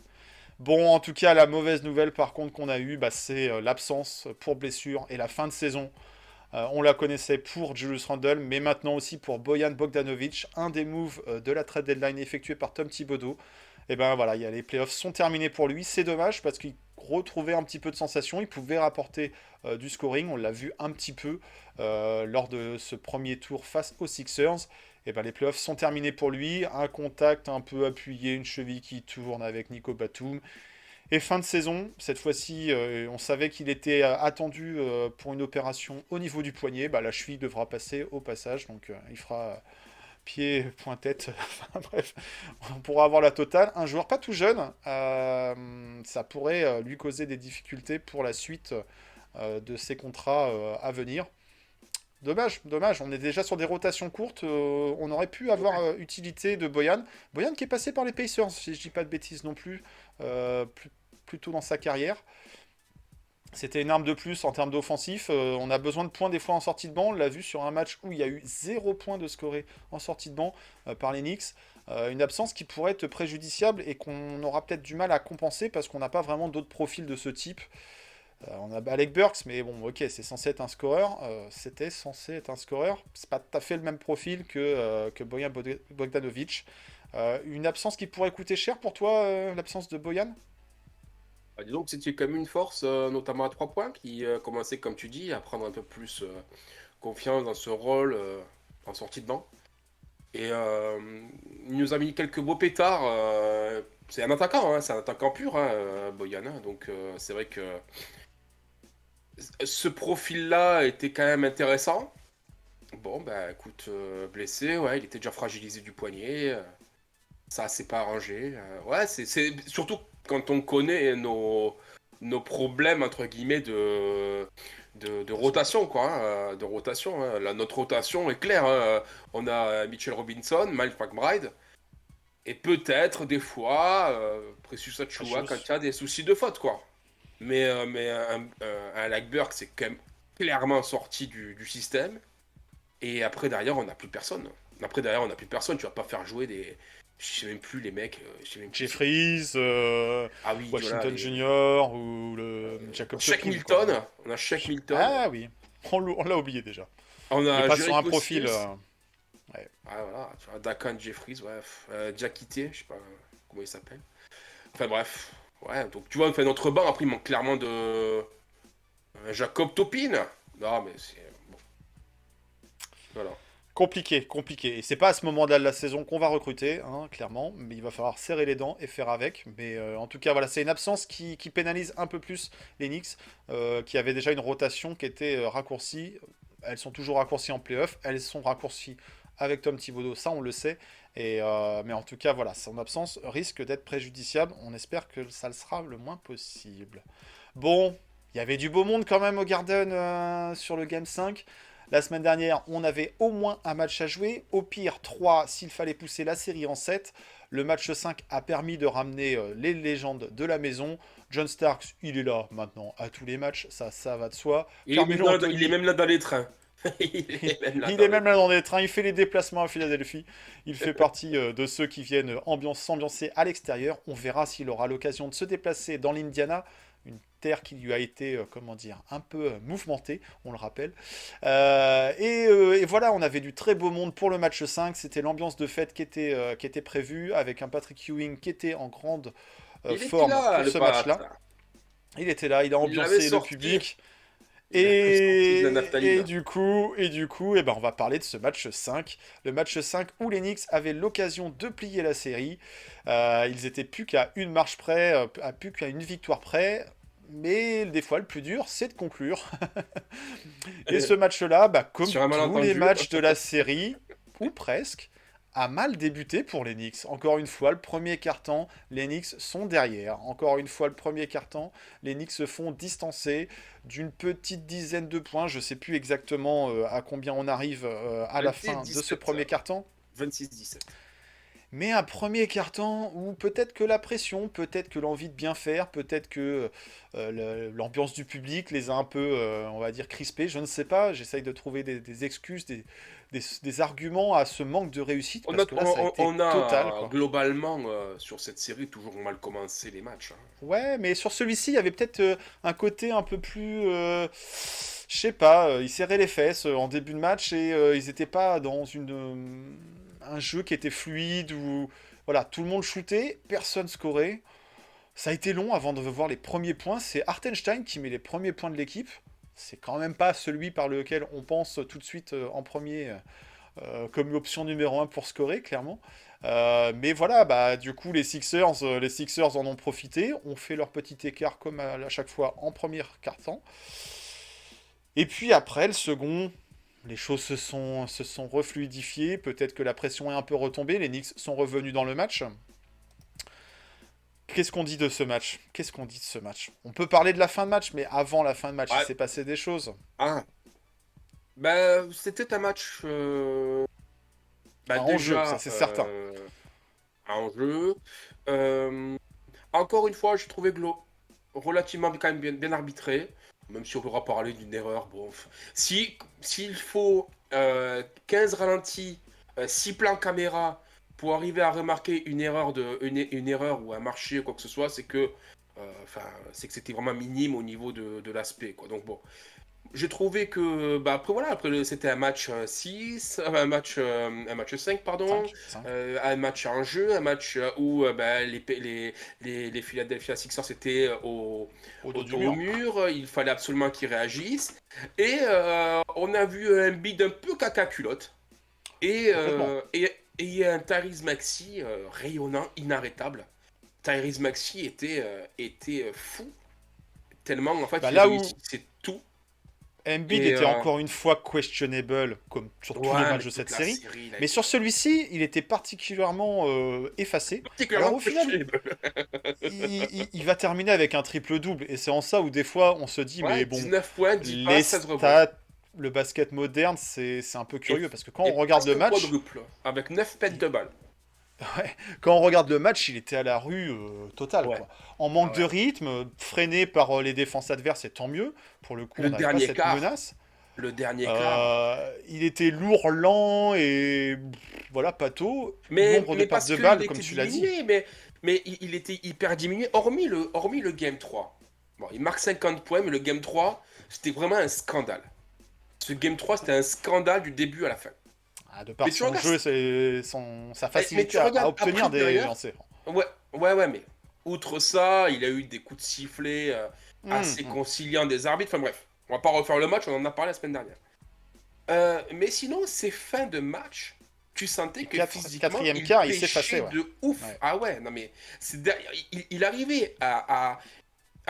Bon, en tout cas, la mauvaise nouvelle par contre qu'on a eue, bah, c'est l'absence pour blessure et la fin de saison. On la connaissait pour Julius Randle, mais maintenant aussi pour Bojan Bogdanovic, un des moves de la trade deadline effectué par Tom Thibodeau. Et ben voilà, les playoffs sont terminés pour lui. C'est dommage parce qu'il retrouvait un petit peu de sensation. Il pouvait rapporter du scoring. On l'a vu un petit peu lors de ce premier tour face aux Sixers. Et ben les playoffs sont terminés pour lui. Un contact un peu appuyé, une cheville qui tourne avec Nico Batum. Et fin de saison, cette fois-ci, on savait qu'il était attendu pour une opération au niveau du poignet. Bah, la cheville devra passer au passage, donc il fera pied, point, tête. Enfin, bref, on pourra avoir la totale. Un joueur pas tout jeune, ça pourrait lui causer des difficultés pour la suite de ses contrats à venir. Dommage, dommage. On est déjà sur des rotations courtes. On aurait pu avoir utilité de Boyan. Boyan qui est passé par les Pacers, si je dis pas de bêtises non plus, plus tôt dans sa carrière. C'était une arme de plus en termes d'offensif. On a besoin de points des fois en sortie de banc. On l'a vu sur un match où il y a eu 0 points de scoré en sortie de banc par les Knicks. Une absence qui pourrait être préjudiciable et qu'on aura peut-être du mal à compenser parce qu'on n'a pas vraiment d'autres profils de ce type. On a Alec Burks, mais bon, ok, c'est censé être un scoreur. C'était censé être un scoreur. C'est pas tout à fait le même profil que Bojan Bogdanovic. Une absence qui pourrait coûter cher pour toi, l'absence de Bojan? Bah, disons que c'était quand même une force, notamment à 3 points, qui commençait, comme tu dis, à prendre un peu plus confiance dans ce rôle en sortie de banc. Et il nous a mis quelques beaux pétards. C'est un attaquant, hein, c'est un attaquant pur, hein, Boyan. Hein. Donc c'est vrai que ce profil-là était quand même intéressant. Bon, bah écoute, blessé, ouais, il était déjà fragilisé du poignet. Ça, c'est pas arrangé. Ouais, surtout quand on connaît nos problèmes, entre guillemets, de rotation, quoi. Hein, de rotation. Hein. Notre rotation est claire. Hein. On a Mitchell Robinson, Miles McBride. Et peut-être, des fois, Precious Achiuwa quand il y a des soucis de faute, quoi. Mais un Alec Burks, c'est quand même clairement sorti du système. Et après, derrière, on n'a plus personne. Après, derrière, on n'a plus personne. Tu vas pas faire jouer des. Je sais même plus les mecs. Je sais même plus. Jeffries, Ah oui, voilà, Washington Junior ou le Jacob Shaq Toppin, Milton. quoi. On a Shaq Milton. Ah oui, on l'a oublié déjà. On Il est a pas sur un Jericho profil. Sears. Ouais. Ah, voilà, tu vois, Dakan Jeffries, Diakité, je sais pas comment il s'appelle. Enfin bref, ouais, donc tu vois, enfin, notre banc, après, il manque clairement de Jacob Topin. Non, mais c'est. Bon, voilà. Compliqué, compliqué. Et c'est pas à ce moment-là de la saison qu'on va recruter, hein, clairement, mais il va falloir serrer les dents et faire avec. Mais en tout cas, voilà, c'est une absence qui pénalise un peu plus les Knicks, qui avaient déjà une rotation qui était raccourcie. Elles sont toujours raccourcies en playoff, elles sont raccourcies avec Tom Thibodeau, ça on le sait. Mais en tout cas, voilà, son absence risque d'être préjudiciable. On espère que ça le sera le moins possible. Bon, il y avait du beau monde quand même au Garden sur le Game 5. La semaine dernière, on avait au moins un match à jouer. Au pire, 3 s'il fallait pousser la série en 7. Le match 5 a permis de ramener les légendes de la maison. John Starks, il est là maintenant à tous les matchs, ça va de soi. Carmelo Il est Anthony, même là dans les trains. Il est même là il dans est les même là dans des trains, il fait les déplacements à Philadelphie. Il fait partie de ceux qui viennent s'ambiancer à l'extérieur. On verra s'il aura l'occasion de se déplacer dans l'Indiana, une terre qui lui a été, comment dire, un peu mouvementée, on le rappelle. Et voilà, on avait du très beau monde pour le match 5. C'était l'ambiance de fête qui était prévue, avec un Patrick Ewing qui était en grande Il était forme là, pour le ce match-là. bâtard. Il était là, il a Il l'avait ambiancé le sorti. public. Il avait sorti de la Et naphtaline. du coup, on va parler de ce match 5. Le match 5 où les Knicks avaient l'occasion de plier la série. Ils étaient plus qu'à une marche près, plus qu'à une victoire près. Mais des fois, le plus dur, c'est de conclure. Et ce match-là, comme Sur un tous les malentendu. matchs de la série, ou presque, a mal débuté pour les Knicks. Encore une fois, le premier quart-temps, les Knicks sont derrière. Encore une fois, le premier quart-temps, les Knicks se font distancer d'une petite dizaine de points. Je ne sais plus exactement à combien on arrive à la fin de ce 26-17. premier quart-temps. 26-17. Mais un premier carton où peut-être que la pression, peut-être que l'envie de bien faire, peut-être que l'ambiance du public les a un peu, on va dire, crispés. Je ne sais pas, j'essaye de trouver des excuses, des arguments à ce manque de réussite, On parce a, que là, ça a été on total, a quoi. globalement, sur cette série, toujours mal commencé les matchs, hein. Ouais, mais sur celui-ci, il y avait peut-être un côté un peu plus... je sais pas, ils serraient les fesses en début de match et ils n'étaient pas dans un jeu qui était fluide où voilà, tout le monde shootait, personne scorait. Ça a été long avant de voir les premiers points. C'est Hartenstein qui met les premiers points de l'équipe. C'est quand même pas celui par lequel on pense tout de suite en premier comme option numéro un pour scorer, clairement. Mais voilà, du coup, les Sixers en ont profité, ont fait leur petit écart comme à chaque fois en première quart-temps. Et puis après, le second, les choses se sont refluidifiées. Peut-être que la pression est un peu retombée. Les Knicks sont revenus dans le match. Qu'est-ce qu'on dit de ce match? Qu'est-ce qu'on dit de ce match? On peut parler de la fin de match, mais avant la fin de match, il Ouais. s'est passé des choses. Ah, c'était un match Un enjeu, ça déjà c'est certain. un enjeu. Euh, Encore une fois, j'ai trouvé relativement quand même bien arbitré, même si on pourra parler d'une erreur. Bon, s'il faut 15 ralentis, 6 plans caméra pour arriver à remarquer une erreur ou un marché ou quoi que ce soit, c'est que c'était vraiment minime au niveau de l'aspect, quoi. Donc bon. J'ai trouvé que après c'était un match 6, un match 5 pardon, 5. un match en jeu, un match où les Philadelphia Sixers étaient Au dos du au mur. mur, il fallait absolument qu'ils réagissent et on a vu un bid un peu caca culotte et Complètement. et un Tyrese Maxey rayonnant, inarrêtable. Tyrese Maxey était fou tellement en fait il Là où réussissait tout. Embiid Et était encore une fois questionable, comme sur tous les ouais, matchs mais de cette toute la série. série, il a Mais été sur celui-ci, il était particulièrement effacé. Alors particulièrement au final, questionable. il va terminer avec un triple-double. Et c'est en ça où des fois on se dit, mais Ouais, bon, 19 points, 10 les passes, 16 rebonds. stats, le basket moderne, c'est un peu curieux. Parce que quand Et on regarde le presque match, quadruple, avec 9 pètes de balles. ouais, quand on regarde le match, il était à la rue totale, Ouais, quoi. En manque ah de ouais. rythme, freiné par les défenses adverses, et tant mieux. Pour le coup, on Le n'avait pas dernier cette quart, menace. le dernier quart. Il était lourd, lent et voilà, pâteau. Nombre de Mais pertes parce de qu'il balles, comme était tu l'as dit. diminué, mais il était hyper diminué, hormis le Game 3. Bon, il marque 50 points, mais le Game 3, c'était vraiment un scandale. Ce Game 3, c'était un scandale du début à la fin. De par Mais tu son regardes, jeu, sa facilité tu à regardes obtenir après des derrière. lancers. Ouais, mais outre ça, il a eu des coups de sifflet Hum, assez hum. conciliants des arbitres. Enfin bref, on va pas refaire le match, on en a parlé la semaine dernière. Mais sinon, ces fins de match, tu sentais Et que physiquement, quatrième il quart, il s'effaçait, pêchait ouais. de ouf. Ouais. Ah ouais, non mais il arrivait à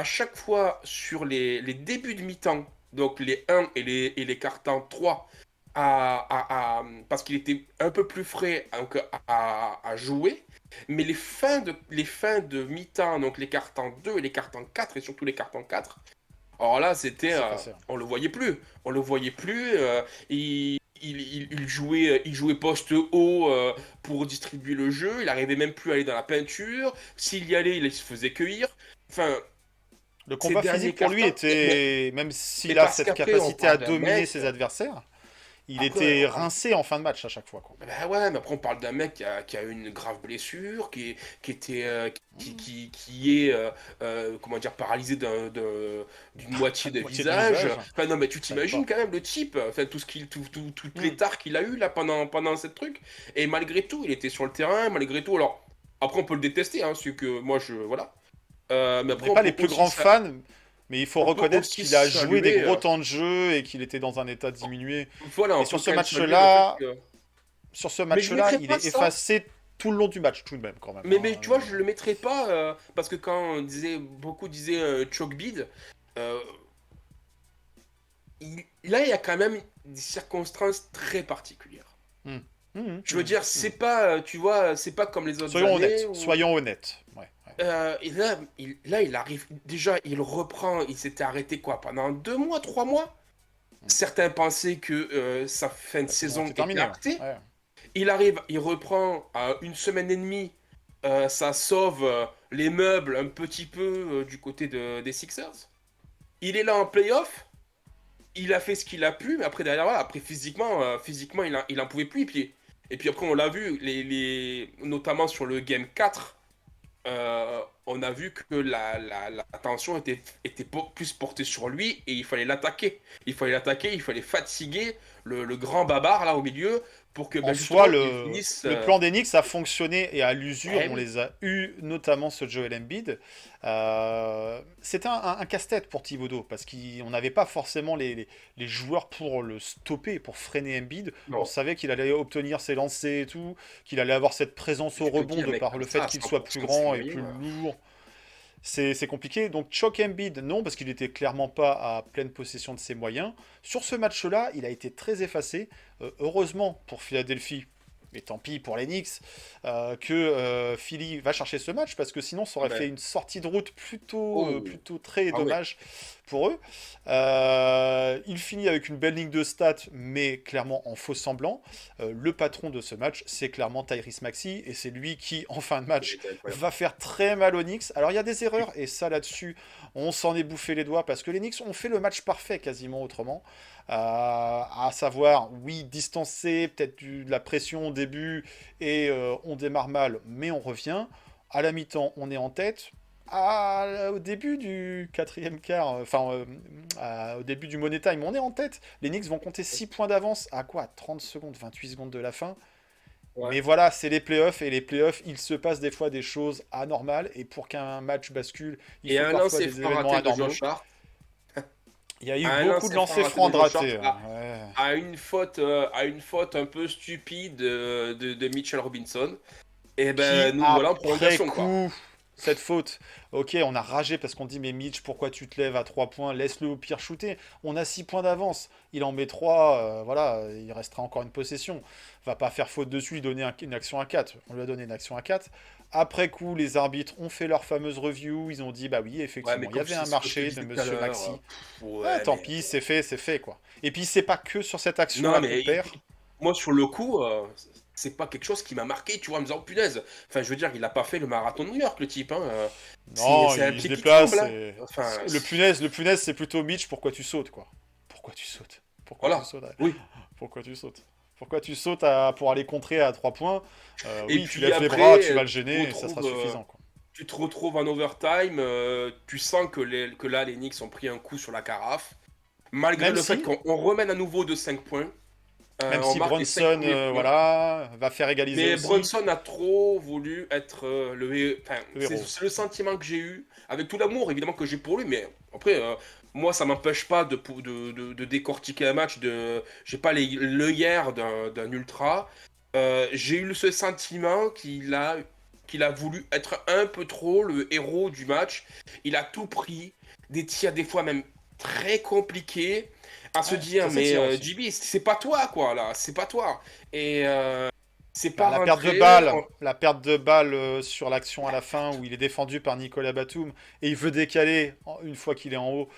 chaque fois sur les débuts de mi-temps, donc les 1 et les cartons 3, parce qu'il était un peu plus frais donc, à jouer. Mais les fins de mi-temps, donc les cartons 2 et les cartons 4, et surtout les cartons 4, alors là, Il c'était, s'effaçait. on le voyait plus. On le voyait plus. Il jouait poste haut pour distribuer le jeu. Il arrivait même plus à aller dans la peinture. S'il y allait, il se faisait cueillir. Enfin, Le ces combat derniers physique pour lui cartons. Mais, était, même mais s'il a parce cette qu'après, on capacité à parle d'un dominer mec. ses adversaires, il Après, était rincé en fin de match à chaque fois, quoi. bah ouais, mais après on parle d'un mec qui a eu une grave blessure, qui était, qui est, comment dire, paralysé d'une moitié de Moitié du visage. visage, Enfin non, mais tu je savais t'imagines pas. quand même le type, enfin toutes les Hum. tares qu'il a eu là pendant cette truc. Et malgré tout, il était sur le terrain, malgré tout. Alors après on peut le détester, hein, c'est que moi je voilà. Mais On après n'est pas les plus grands ça, fans, mais il faut on peut reconnaître aussi qu'il a joué des saluer, gros temps de jeu et qu'il était dans un état diminué. voilà, Et on sur peut ce quand même saluer le fait match-là, que. Mais je match-là, mettrais il pas est ça. effacé tout le long du match, tout de même, quand même. Mais tu vois, je le mettrais pas parce que quand beaucoup disaient choke bid, euh, là il y a quand même des circonstances très particulières. Hum. Je veux dire, c'est pas, tu vois, c'est pas comme les autres Soyons années honnêtes, où soyons honnêtes. Ouais, ouais. et là, il arrive déjà, il reprend, il s'était arrêté quoi pendant 2 mois, 3 mois. Certains pensaient que sa fin de La saison saison était était terminée. actée. Ouais. Il arrive, il reprend à 1 semaine et demie. Ça sauve les meubles un petit peu du côté des Sixers. Il est là en playoff. Il a fait ce qu'il a pu, mais après derrière, voilà, après physiquement il en pouvait plus. Et puis après, on l'a vu, notamment sur le Game 4, on a vu que la tension était plus portée sur lui et il fallait l'attaquer. Il fallait fatiguer le grand barbare là au milieu pour que En ben, soi, justement il finisse. le plan d'Enix a fonctionné et à l'usure, Eh on oui. les a eus, notamment ce Joel Embiid. C'était un casse-tête pour Thibodeau parce qu'on n'avait pas forcément les joueurs pour le stopper, pour freiner Embiid. On Non. savait qu'il allait obtenir ses lancers et tout, qu'il allait avoir cette présence au Tu peux rebond dire, de mec, par comme le ça, fait à qu'il soit 100% plus de ses grand et moyens. plus lourd. C'est compliqué. Donc choke Embiid, non, parce qu'il n'était clairement pas à pleine possession de ses moyens. Sur ce match-là, il a été très effacé. Heureusement pour Philadelphie, et tant pis pour les Knicks, que Philly va chercher ce match, parce que sinon ça aurait Ben, fait une sortie de route oh, plutôt très ah ouais. dommage pour eux. Il finit avec une belle ligne de stats, mais clairement en faux semblant. Le patron de ce match, c'est clairement Tyrese Maxey, et c'est lui qui, en fin de Il match, était incroyable. va faire très mal aux Knicks. Alors il y a des erreurs, et ça là-dessus, on s'en est bouffé les doigts, parce que les Knicks ont fait le match parfait quasiment autrement. À savoir, oui, distancer, peut-être de la pression au début, et on démarre mal, mais on revient. À la mi-temps, on est en tête. Au début du quatrième quart, au début du Money Time, on est en tête. Les Knicks vont compter 6 points d'avance à quoi? 30 secondes, 28 secondes de la fin. Ouais. Mais voilà, c'est les playoffs, et les playoffs, il se passe des fois des choses anormales, et pour qu'un match bascule, il Et faut un parfois lancer des franc événements raté de anormaux. Josh Hart. Il y a eu Un beaucoup de lancer franc lancers raté francs de de Josh Hart ratés. Ouais. à une faute un peu stupide de Mitchell Robinson. Et Qui, ben nous voilà en après prolongation quoi. coup, cette faute, ok, on a ragé parce qu'on dit, mais Mitch, pourquoi tu te lèves à 3 points? Laisse-le au pire shooter. On a 6 points d'avance. Il en met 3, voilà, il restera encore une possession. Va pas faire faute dessus, lui donner une action à 4. On lui a donné une action à 4. Après coup, les arbitres ont fait leur fameuse review. Ils ont dit, bah oui, Ouais, mais effectivement, il y comme avait c'est un ce que je te marché de disais tout à Monsieur l'heure. Maxi. Ah, Ouais, tant mais. pis, c'est fait, quoi. Et puis, c'est pas que sur cette Non, action-là qu'on mais perd. moi sur le coup, c'est pas quelque chose qui m'a marqué, tu vois, en me disant punaise. Enfin, je veux dire, il a pas fait le marathon de New York, le type, hein. C'est Non, c'est un il se pied qui déplace. tremble, hein. Enfin, Le punaise, c'est plutôt Mitch, pourquoi tu sautes, quoi. Pourquoi tu sautes? Pourquoi tu voilà. sautes? Oui. Pourquoi tu sautes? Pourquoi tu sautes pour aller contrer à 3 points? Et Oui, tu puis lèves les bras, tu après, vas le gêner, et ça sera suffisant, quoi. tu te retrouves en overtime, tu sens que là, les Knicks ont pris un coup sur la carafe. Malgré Même le fait si, qu'on remène à nouveau de 5 points. Même On si marque les 5 Bronson, premiers points. voilà, va faire égaliser Mais aussi Brunson a trop voulu être enfin, le c'est héros. c'est le sentiment que j'ai eu, avec tout l'amour évidemment que j'ai pour lui, mais après, moi ça m'empêche pas de décortiquer un match, j'ai pas l'œillère d'un ultra. J'ai eu ce sentiment qu'il a voulu être un peu trop le héros du match. Il a tout pris, des tirs des fois même très compliqués, à se Ouais, dire, ça mais s'étire aussi. JB, c'est pas toi quoi là, c'est pas toi. Et c'est Bah, pas rentré. la perte de balle sur l'action à la fin où il est défendu par Nicolas Batum et il veut décaler une fois qu'il est en haut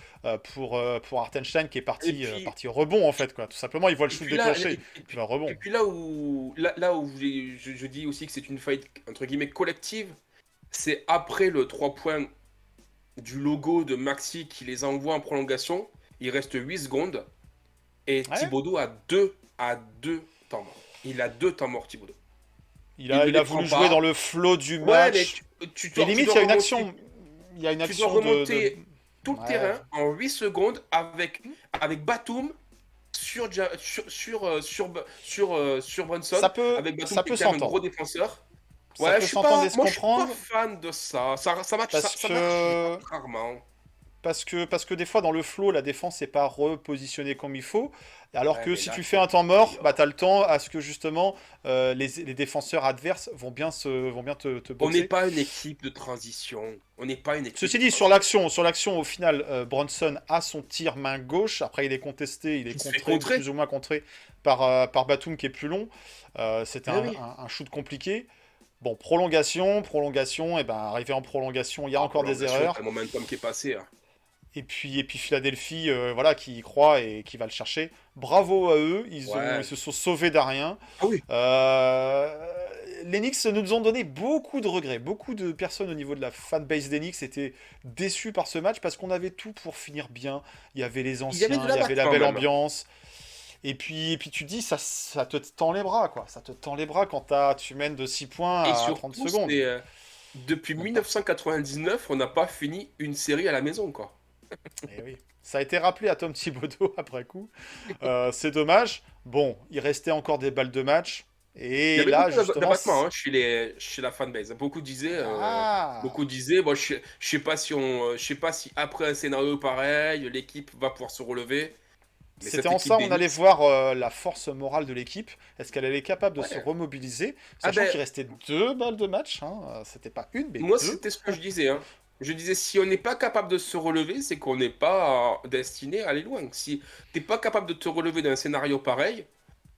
pour Hartenstein qui est Et puis, parti au rebond en fait quoi. Tout simplement, il voit le et shoot puis là, décroché, il va au rebond. et puis là où je dis aussi que c'est une faillite entre guillemets collective, c'est après le 3 points du logo de Maxi qui les envoie en prolongation. Il reste 8 secondes et Ouais. Thibodeau a deux temps morts. Il a 2 temps morts, Thibodeau. Il ne Il les a prend voulu jouer dans pas. le flow du Ouais, mais match. tu Et dois, tu limite, dois remonter. il y a une Tu dois action remonter tout le Ouais. terrain en 8 secondes avec Batum sur Brunson, avec Batum Ça qui est peut quand même un gros s'entendre. défenseur. Ça Ouais, peut s'entendre et se moi je suis pas comprendre fan de ça. parce Ça marche que rarement. Parce que des fois, dans le flow, la défense n'est pas repositionnée comme il faut. Alors Ouais, que mais si là tu fais c'est un temps les mort, bah, playoffs. tu as le temps à ce que justement les défenseurs adverses vont bien te On n'est boxer. pas une équipe de transition. On n'est pas une équipe Ceci de dit, transition. sur l'action, au final, Bronson a son tir main gauche. Après, il est contesté, il est Qui se fait contré ou contrer. plus ou moins contré par Batum qui est plus long. C'était Eh oui. un shoot compliqué. Bon, prolongation, et ben arrivé en prolongation, il y a Ah, encore des prolongation, t'as erreurs. le momentum qui est passé, hein. Et puis Philadelphie, voilà, qui y croit et qui va le chercher. Bravo à eux, ils Ouais. se sont sauvés d'Arien. Ah oui. Euh, les Knicks nous ont donné beaucoup de regrets. Beaucoup de personnes au niveau de la fanbase des Knicks étaient déçues par ce match parce qu'on avait tout pour finir bien. Il y avait les Il y avait de anciens, il y avait la l'abattement belle même. ambiance. Et puis tu dis, ça te tend les bras, quoi. Ça te tend les bras quand tu mènes de 6 points Et à 30 surtout, secondes. depuis Même pas. 1999, on n'a pas fini une série à la maison, quoi. Eh oui. Ça a été rappelé à Tom Thibodeau après coup. C'est dommage. Bon, il restait encore des balles de match. Il y Et avait là, beaucoup justement. d'abattement hein, chez la fanbase. Ah! Beaucoup disaient, bon, je sais pas si je sais pas si après un scénario pareil, l'équipe va pouvoir se relever. Mais C'était cette en équipe ça, on allait d'Enix, voir la force morale de l'équipe. Est-ce qu'elle allait être capable de se ouais. remobiliser? Ah Sachant ben, qu'il restait deux balles de match. Hein. C'était pas une, mais moi, deux. c'était ce que je disais, hein. Je disais, si on n'est pas capable de se relever, c'est qu'on n'est pas destiné à aller loin. Si t'es pas capable de te relever d'un scénario pareil,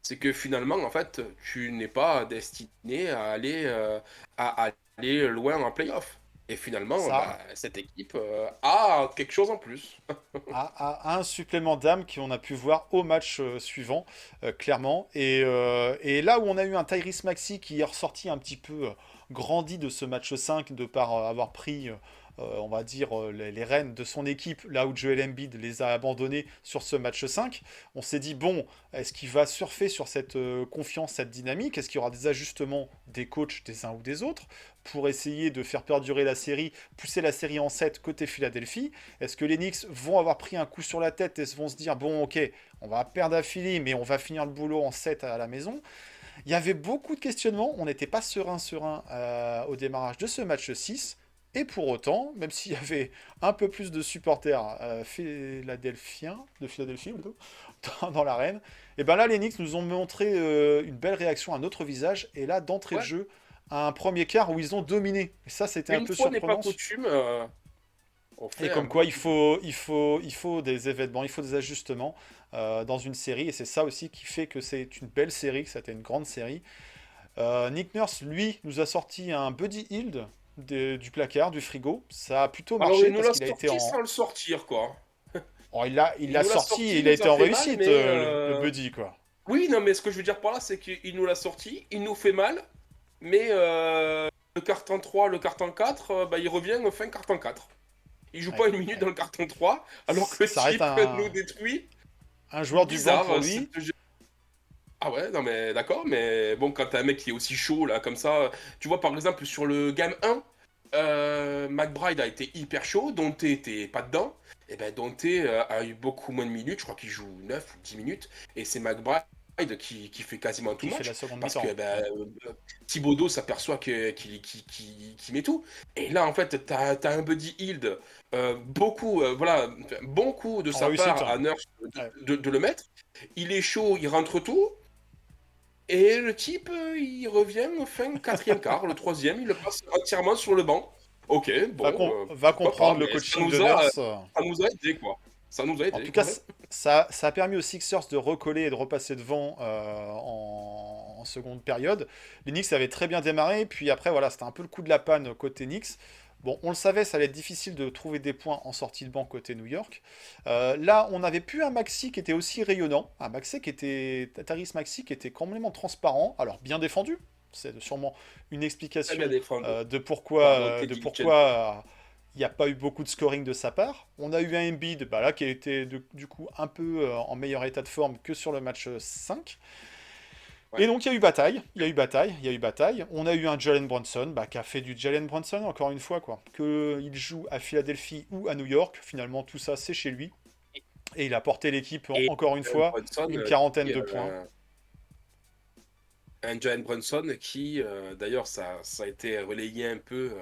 c'est que finalement, en fait, tu n'es pas destiné à aller loin en playoff. Et finalement, Ça bah, cette équipe a quelque chose en plus. a un supplément d'âme qu'on a pu voir au match suivant, clairement. Et là où on a eu un Tyrese Maxey qui est ressorti un petit peu grandi de ce match 5 de par avoir pris, on va dire, les rênes de son équipe, là où Joel Embiid les a abandonnés sur ce match 5, on s'est dit, bon, est-ce qu'il va surfer sur cette confiance, cette dynamique? Est-ce qu'il y aura des ajustements des coachs des uns ou des autres pour essayer de faire perdurer la série, pousser la série en 7 côté Philadelphie? Est-ce que les Knicks vont avoir pris un coup sur la tête et vont se dire, bon, ok, on va perdre à Philly, mais on va finir le boulot en 7 à la maison? Il y avait beaucoup de questionnements, on n'était pas serein au démarrage de ce match 6. Et pour autant, même s'il y avait un peu plus de supporters philadelphiens, de Philadelphie plutôt, dans l'arène, et ben là les Knicks nous ont montré une belle réaction à notre visage, et là d'entrée de Ouais. jeu, un premier quart où ils ont dominé. Et ça c'était un Une peu fois n'est pas surprenant. coutume, on Et fait un comme bon quoi boulot. il faut des événements, il faut des ajustements dans une série, et c'est ça aussi qui fait que c'est une belle série, que c'était une grande série. Nick Nurse, lui, nous a sorti un Buddy Hield du placard, du frigo. Ça a plutôt Alors, marché il nous parce l'a qu'il a été sorti sans en. le sortir, quoi. Oh, il Il l'a nous l'a sorti et sorti, il il a nous été a en fait mal, réussite, mais le Buddy, quoi. oui, non, mais ce que je veux dire par là, c'est qu'il nous l'a sorti, il nous fait mal, mais le carton 3, le carton 4, bah, il revient au fin carton 4. Il joue Ouais, pas une minute ouais. dans le carton 3, alors que le Ça reste type nous détruit. un joueur du banc Bizarre. pour lui. Ah ouais, non mais d'accord, mais bon, quand t'as un mec qui est aussi chaud, là, comme ça, tu vois, par exemple, sur le game 1, McBride a été hyper chaud, Dante était pas dedans, et ben Dante a eu beaucoup moins de minutes, je crois qu'il joue 9 ou 10 minutes, et c'est McBride qui fait quasiment tout Qui le fait match. la seconde Parce mi-temps. que Thibodeau s'aperçoit qu'il met tout. Et là, en fait, t'as un Buddy Hield, bon coup de En sa réussite. part à Nurse Ouais. de le mettre. Il est chaud, il rentre tout. Et le type, il revient fin quatrième quart, le troisième, il le passe entièrement sur le banc. Ok, bon, Va pourquoi pas, comprendre le mais coaching de Nurse. ça nous a aidé, quoi. Ça nous a En aidé, tout cas, ouais. ça a permis aux Sixers de recoller et de repasser devant en seconde période. Les Knicks avaient très bien démarré, puis après, voilà, c'était un peu le coup de la panne côté Knicks. Bon, on le savait, ça allait être difficile de trouver des points en sortie de banc côté New York. Là, on n'avait plus un Maxi qui était aussi rayonnant. Un Maxi qui était. Tyrese Maxi qui était complètement transparent. Alors, bien défendu. C'est sûrement une Très explication bien défendu. de Pardon, pourquoi, Teddy il n'y a pas eu beaucoup de scoring de sa part. On a eu un Embiid là, qui a été du coup un peu en meilleur état de forme que sur le match 5. Ouais. Et donc il y a eu bataille, il y a eu bataille, il y a eu bataille. On a eu un Jalen Brunson qui a fait du Jalen Brunson encore une fois, quoi. Qu'il joue à Philadelphie ou à New York, finalement tout ça c'est chez lui. Et il a porté l'équipe Et encore une fois, Brunson, une quarantaine qui, de points. un Jalen Brunson qui, d'ailleurs, ça a été relayé un peu.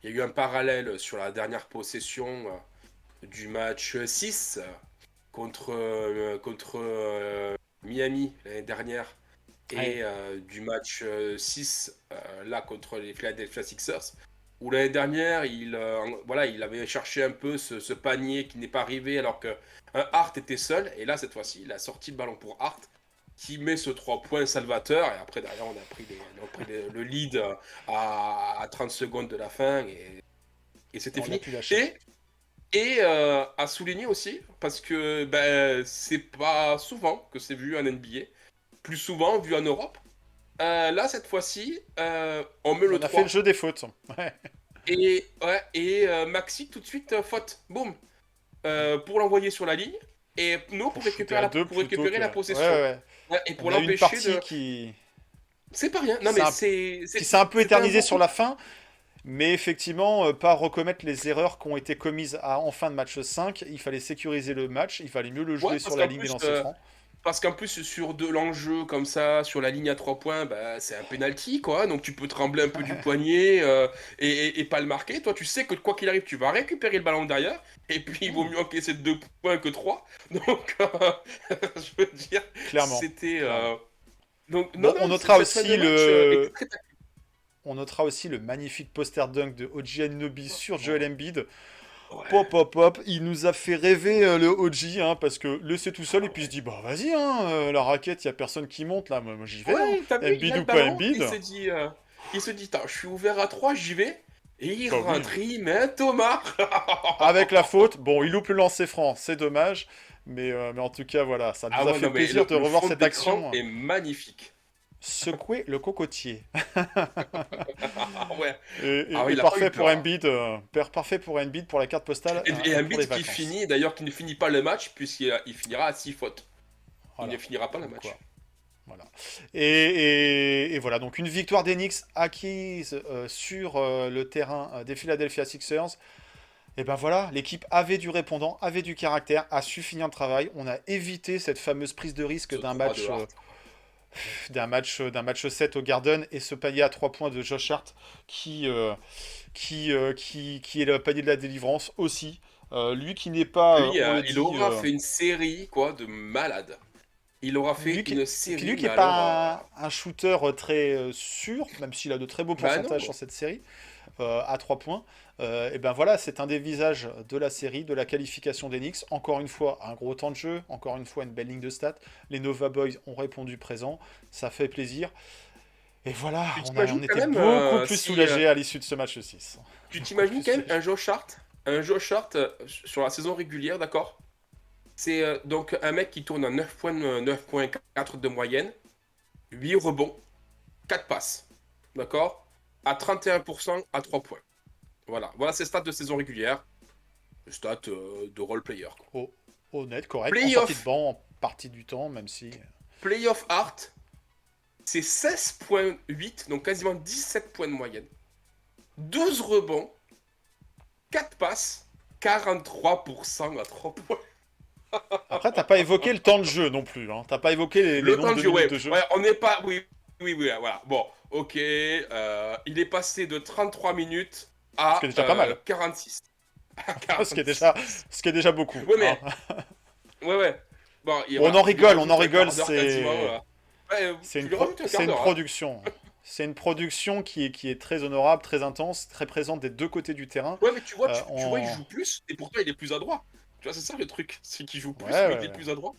Il y a eu un parallèle sur la dernière possession du match 6 contre Miami l'année dernière et du match 6 là contre les Philadelphia Sixers. Où l'année dernière, il avait cherché un peu ce panier qui n'est pas arrivé alors que un Hart était seul. Et là, cette fois-ci, il a sorti le ballon pour Hart qui met ce 3 points salvateur. Et après, derrière, on a pris le lead à 30 secondes de la fin. Et c'était On a fini. pu lâcher. Et à souligner aussi, parce que c'est pas souvent que c'est vu en NBA, plus souvent vu en Europe. Là, cette fois-ci, on met le On a 3. fait le jeu des fautes. Ouais. Et Maxi, tout de suite, faute. Boum. Pour l'envoyer sur la ligne. Et nous, pour Shooter récupérer, à deux pour plutôt récupérer que- la possession. Ouais, ouais. Ouais, et pour On a eu une l'empêcher partie de. qui C'est pas rien. Non, mais qui s'est un peu c'était éternisée bon sur coup. la fin. Mais effectivement, pas recommettre les erreurs qui ont été commises en fin de match 5. Il fallait sécuriser le match, il fallait mieux le jouer Ouais, sur la ligne des lancers francs. parce qu'en plus, sur de l'enjeu comme ça, sur la ligne à 3 points, c'est un penalty, quoi. Donc tu peux trembler un peu du poignet et pas le marquer. Toi, tu sais que quoi qu'il arrive, tu vas récupérer le ballon derrière. Et puis, il vaut mieux encaisser 2 points que 3. Donc, je veux dire, Clairement. c'était. Clairement. Donc, Bon, on notera aussi cette fin de match était très tactique. On notera aussi le magnifique poster dunk de OG Anunoby sur Joel Embiid. Ouais. Pop, pop, pop. Il nous a fait rêver le OG, parce que laissé tout seul, et puis il se dit, bah vas-y, la raquette, il n'y a personne qui monte, là, moi j'y vais. Ouais, t'as vu, il Embiid a le ou pas ballon, Embiid. il se dit, je suis ouvert à 3, j'y vais. Et il Bah oui. rentre, il met un Thomas. Avec la faute. Bon, il loupe le lancer franc, c'est dommage. Mais en tout cas, voilà, ça nous a fait Non, mais plaisir de revoir fond cette d'écran action. est magnifique. Secouer le cocotier. Ouais. Et Ah oui, il a parfait pas eu pour peur. Embiid, parfait pour Embiid pour la carte postale. Et pour Embiid les qui vacances. finit, d'ailleurs, qui ne finit pas le match, puisqu'il finira à 6 fautes. Voilà. Il ne finira pas le match. Quoi. Voilà. Et voilà, donc une victoire des Knicks acquise sur le terrain des Philadelphia Sixers. Et ben voilà, l'équipe avait du répondant, avait du caractère, a su finir le travail. On a évité cette fameuse prise de risque Ce d'un 3 match, de Hart. d'un match 7 au Garden et ce panier à 3 points de Josh Hart qui est le panier de la délivrance aussi. Lui qui n'est pas, Lui, on le il dit, aura fait une série quoi, de malade. Il aura fait lui qui, une puis série, lui qui mais n'est alors, pas un shooter très sûr, même s'il a de très beaux pourcentages non. sur cette série, à 3 points. Et ben voilà, c'est un des visages de la série, de la qualification des Knicks. Encore une fois, un gros temps de jeu, encore une fois, une belle ligne de stats. Les Nova Boys ont répondu présent, ça fait plaisir. Et voilà, Tu on t'imagines était quand même, beaucoup plus si, soulagés à l'issue de ce match 6. Tu Beaucoup t'imagines plus quand même soulagés. un Josh Hart sur la saison régulière, d'accord? C'est donc un mec qui tourne à 9,4 de moyenne, 8 rebonds, 4 passes, d'accord? À 31% à 3 points. Voilà ses stats de saison régulière, stats de role player, quoi. Oh, honnête, correct. En Playoff. sortie de banc, en partie du temps, même si... Playoff Hart, c'est 16,8, donc quasiment 17 points de moyenne. 12 rebonds, 4 passes, 43% à 3 points. Après, t'as pas évoqué le temps de jeu non plus. Hein. T'as pas évoqué les Le nombres temps de de jeu, minutes ouais. de jeu. Ouais, on n'est pas. Oui, oui, oui, voilà. Bon, ok. Il est passé de 33 minutes Ce à qui est déjà pas mal. 46. À ce qui est déjà beaucoup. Ouais, Hein. mais. Ouais, ouais. Bon, On voilà, en tu lui rigole, on rajoutes en un rigole. quart d'heure quasiment, voilà. Ouais, tu lui rajoutes un C'est quart une d'heure. Hein. production. C'est une production qui est très honorable, très intense, très présente des deux côtés du terrain. Ouais, mais tu vois, tu vois, il En... joue plus et pourtant il est plus adroit. Tu vois, c'est ça le truc. C'est qu'il joue Ouais, plus, mais ouais, il est ouais. plus adroit.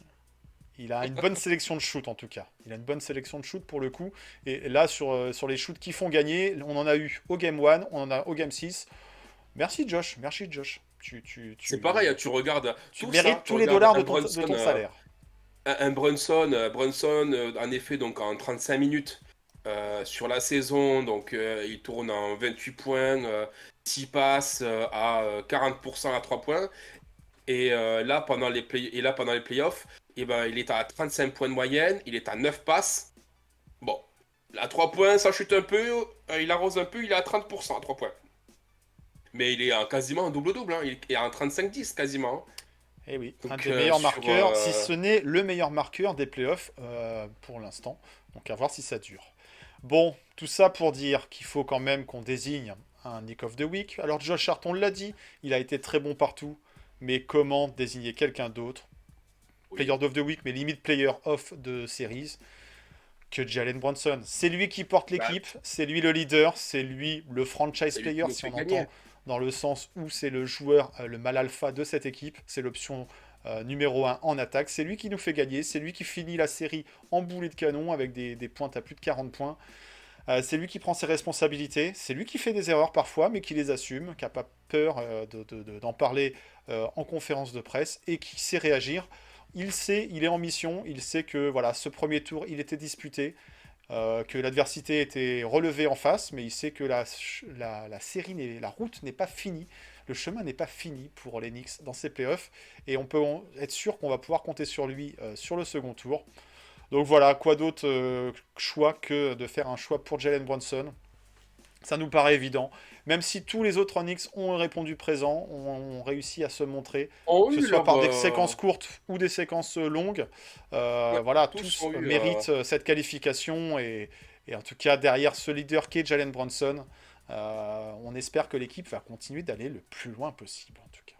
Il a une bonne sélection de shoot en tout cas. Il a une bonne sélection de shoot pour le coup. Et là, sur les shoots qui font gagner, on en a eu au Game 1, on en a au Game 6. Merci Josh, merci Josh. C'est pareil, hein, tu regardes Tu tout mérites ça, tu tous les regardes dollars un de Brunson, ton salaire. Brunson, en effet, donc en 35 minutes sur la saison, donc il tourne en 28 points, 6 passes à 40% à 3 points. Là, pendant les playoffs, eh ben, il est à 35 points de moyenne, il est à 9 passes. Bon, à 3 points, ça chute un peu, il arrose un peu, il est à 30% à 3 points. Mais il est quasiment en double-double, hein, il est en 35-10 quasiment. Eh oui, un Donc des meilleurs sur... marqueurs, si ce n'est le meilleur marqueur des playoffs pour l'instant. Donc à voir si ça dure. Bon, tout ça pour dire qu'il faut quand même qu'on désigne un Nick of the Week. Alors Josh Hart, on l'a dit, il a été très bon partout. Mais comment désigner quelqu'un d'autre, Oui. Player of the Week, mais limite Player of the Series, que Jalen Brunson? C'est lui qui porte Bah, l'équipe, c'est lui le leader, c'est lui le franchise c'est lui qui player, nous si fait on gagner. entend dans le sens où c'est le joueur, le mal alpha de cette équipe, c'est l'option numéro 1 en attaque, c'est lui qui nous fait gagner, c'est lui qui finit la série en boulet de canon avec des pointes à plus de 40 points. C'est lui qui prend ses responsabilités, c'est lui qui fait des erreurs parfois, mais qui les assume, qui n'a pas peur d'en parler en conférence de presse et qui sait réagir. Il sait, il est en mission, il sait que voilà, ce premier tour, il était disputé, que l'adversité était relevée en face, mais il sait que la série, la route n'est pas finie, le chemin n'est pas fini pour les Knicks dans ces playoffs, et on peut être sûr qu'on va pouvoir compter sur lui sur le second tour. Donc voilà, quoi d'autre choix que de faire un choix pour Jalen Brunson? Ça nous paraît évident. Même si tous les autres Knicks ont répondu présent, ont réussi à se montrer, Ont que ce eu soit leur... par des séquences courtes ou des séquences longues, ouais, voilà, tous tous ont eu... méritent cette qualification. Et en tout cas, derrière ce leader qu'est Jalen Brunson, on espère que l'équipe va continuer d'aller le plus loin possible, en tout cas.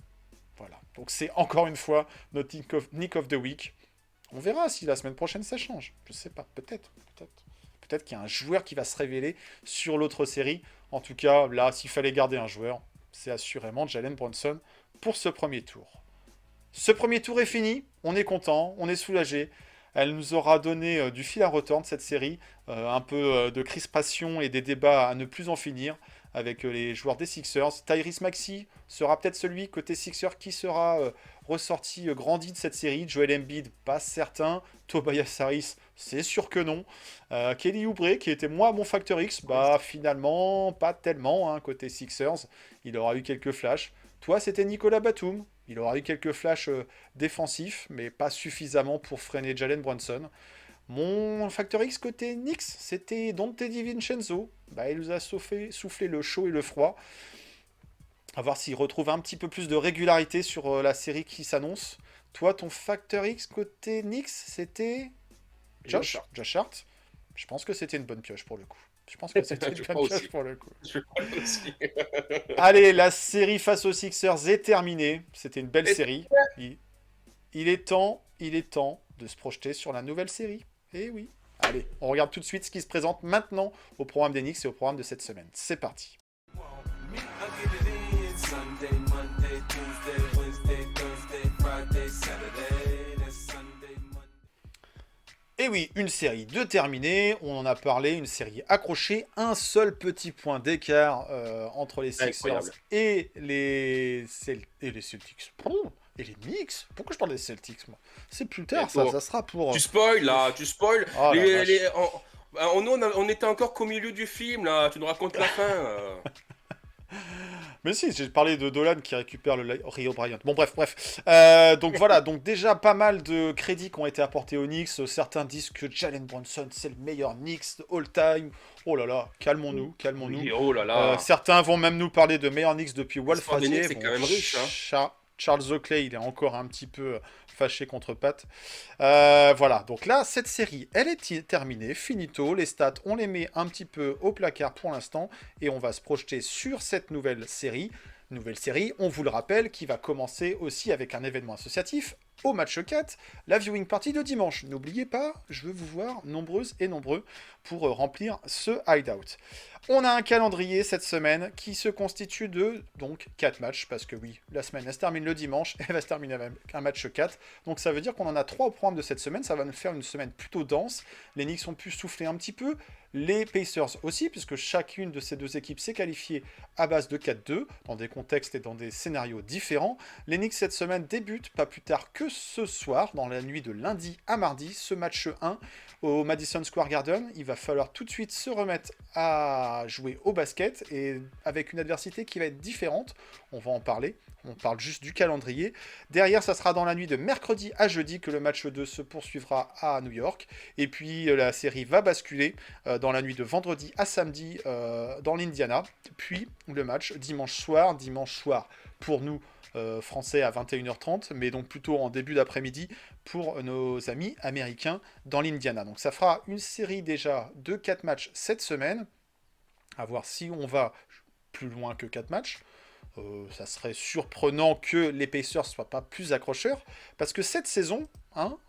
Voilà. Donc c'est encore une fois notre Nick of the Week. On verra si la semaine prochaine ça change. Je sais pas, peut-être. Peut-être qu'il y a un joueur qui va se révéler sur l'autre série. En tout cas, là, s'il fallait garder un joueur, c'est assurément Jalen Brunson pour ce premier tour. Ce premier tour est fini, on est content, on est soulagé. Elle nous aura donné du fil à retordre cette série, un peu de crispation et des débats à ne plus en finir avec les joueurs des Sixers. Tyrese Maxey sera peut-être celui côté Sixers qui sera ressorti grandi de cette série. Joel Embiid, pas certain. Tobias Harris, c'est sûr que non. Kelly Oubre, qui était moi mon facteur X, bah finalement pas tellement hein, côté Sixers. Il aura eu quelques flashs. Toi, c'était Nicolas Batum. Il aura eu quelques flashs défensifs, mais pas suffisamment pour freiner Jalen Brunson. Mon facteur X côté Knicks, c'était Dante DiVincenzo. Bah, il nous a soufflé le chaud et le froid. À voir s'il retrouve un petit peu plus de régularité sur la série qui s'annonce. Toi, ton facteur X côté Knicks, c'était Josh Hart. Je pense que c'était une bonne pioche pour le coup. Je pense que c'était une bonne pioche pour le coup. Je crois aussi. Allez, la série face aux Sixers est terminée. C'était une belle série. Il est temps de se projeter sur la nouvelle série. Eh oui. Allez, on regarde tout de suite ce qui se présente maintenant au programme des Knicks et au programme de cette semaine. C'est parti. Sunday, Monday, Tuesday, Wednesday, Thursday, Friday, Saturday, that's Sunday, Monday. Et oui, une série de terminée, on en a parlé, une série accrochée, un seul petit point d'écart entre les Sixers Incroyable. et les Celtics. Et les Knicks? Pourquoi je parle des Celtics, moi? C'est plus tard, ça sera pour... Tu spoil là, tu spoil. Oh, la vache. On était encore qu'au milieu du film là, tu nous racontes la fin. Mais si, j'ai parlé de Dolan qui récupère le Rio Bryant. Bon, bref. Donc voilà, donc déjà pas mal de crédits qui ont été apportés aux Knicks. Certains disent que Jalen Brunson, c'est le meilleur Knicks all-time. Oh là là, calmons-nous. Oui, oh là là. Certains vont même nous parler de meilleur Knicks depuis Wolf L'histoire des Ratier. Knicks, c'est quand même riche, hein. Charles Oakley, il est encore un petit peu fâché contre Pat. Voilà, donc là, cette série, elle est terminée, finito. Les stats, on les met un petit peu au placard pour l'instant, et on va se projeter sur cette nouvelle série. Nouvelle série, on vous le rappelle, qui va commencer aussi avec un événement associatif au match 4, la viewing party de dimanche. N'oubliez pas, je veux vous voir nombreuses et nombreux pour remplir ce hideout. On a un calendrier cette semaine qui se constitue de donc 4 matchs, parce que oui, la semaine elle se termine le dimanche, elle va se terminer avec un match 4, donc ça veut dire qu'on en a 3 au programme de cette semaine, ça va nous faire une semaine plutôt dense, les Knicks ont pu souffler un petit peu, les Pacers aussi, puisque chacune de ces deux équipes s'est qualifiée à base de 4-2, dans des contextes et dans des scénarios différents. Les Knicks cette semaine débutent pas plus tard que ce soir, dans la nuit de lundi à mardi, ce match 1 au Madison Square Garden. Il va falloir tout de suite se remettre à jouer au basket, et avec une adversité qui va être différente, on va en parler. On parle juste du calendrier. Derrière, ça sera dans la nuit de mercredi à jeudi que le match 2 se poursuivra à New York. Et puis la série va basculer dans la nuit de vendredi à samedi dans l'Indiana. Puis le match dimanche soir pour nous français à 21h30, mais donc plutôt en début d'après-midi pour nos amis américains dans l'Indiana. Donc ça fera une série déjà de 4 matchs cette semaine. À voir si on va plus loin que 4 matchs. Ça serait surprenant que les Pacers soient pas plus accrocheurs, parce que cette saison,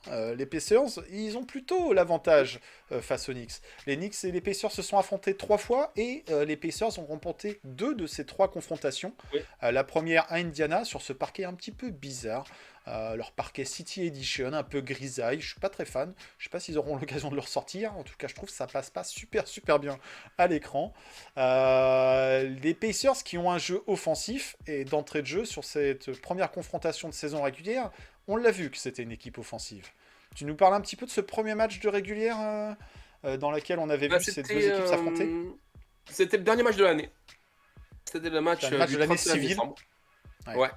les Pacers, ils ont plutôt l'avantage face aux Knicks. Les Knicks et les Pacers se sont affrontés 3 fois, et les Pacers ont remporté 2 de ces 3 confrontations. Oui. La première à Indiana, sur ce parquet un petit peu bizarre, leur parquet City Edition, un peu grisaille, je suis pas très fan, je sais pas s'ils auront l'occasion de le ressortir, en tout cas je trouve que ça passe pas super bien à l'écran. Les Pacers qui ont un jeu offensif, et d'entrée de jeu sur cette première confrontation de saison régulière, on l'a vu que c'était une équipe offensive. Tu nous parles un petit peu de ce premier match de régulière dans lequel on avait vu ces deux équipes s'affronter? C'était le dernier match de l'année. C'était le match, de l'année civile. Décembre. Ouais.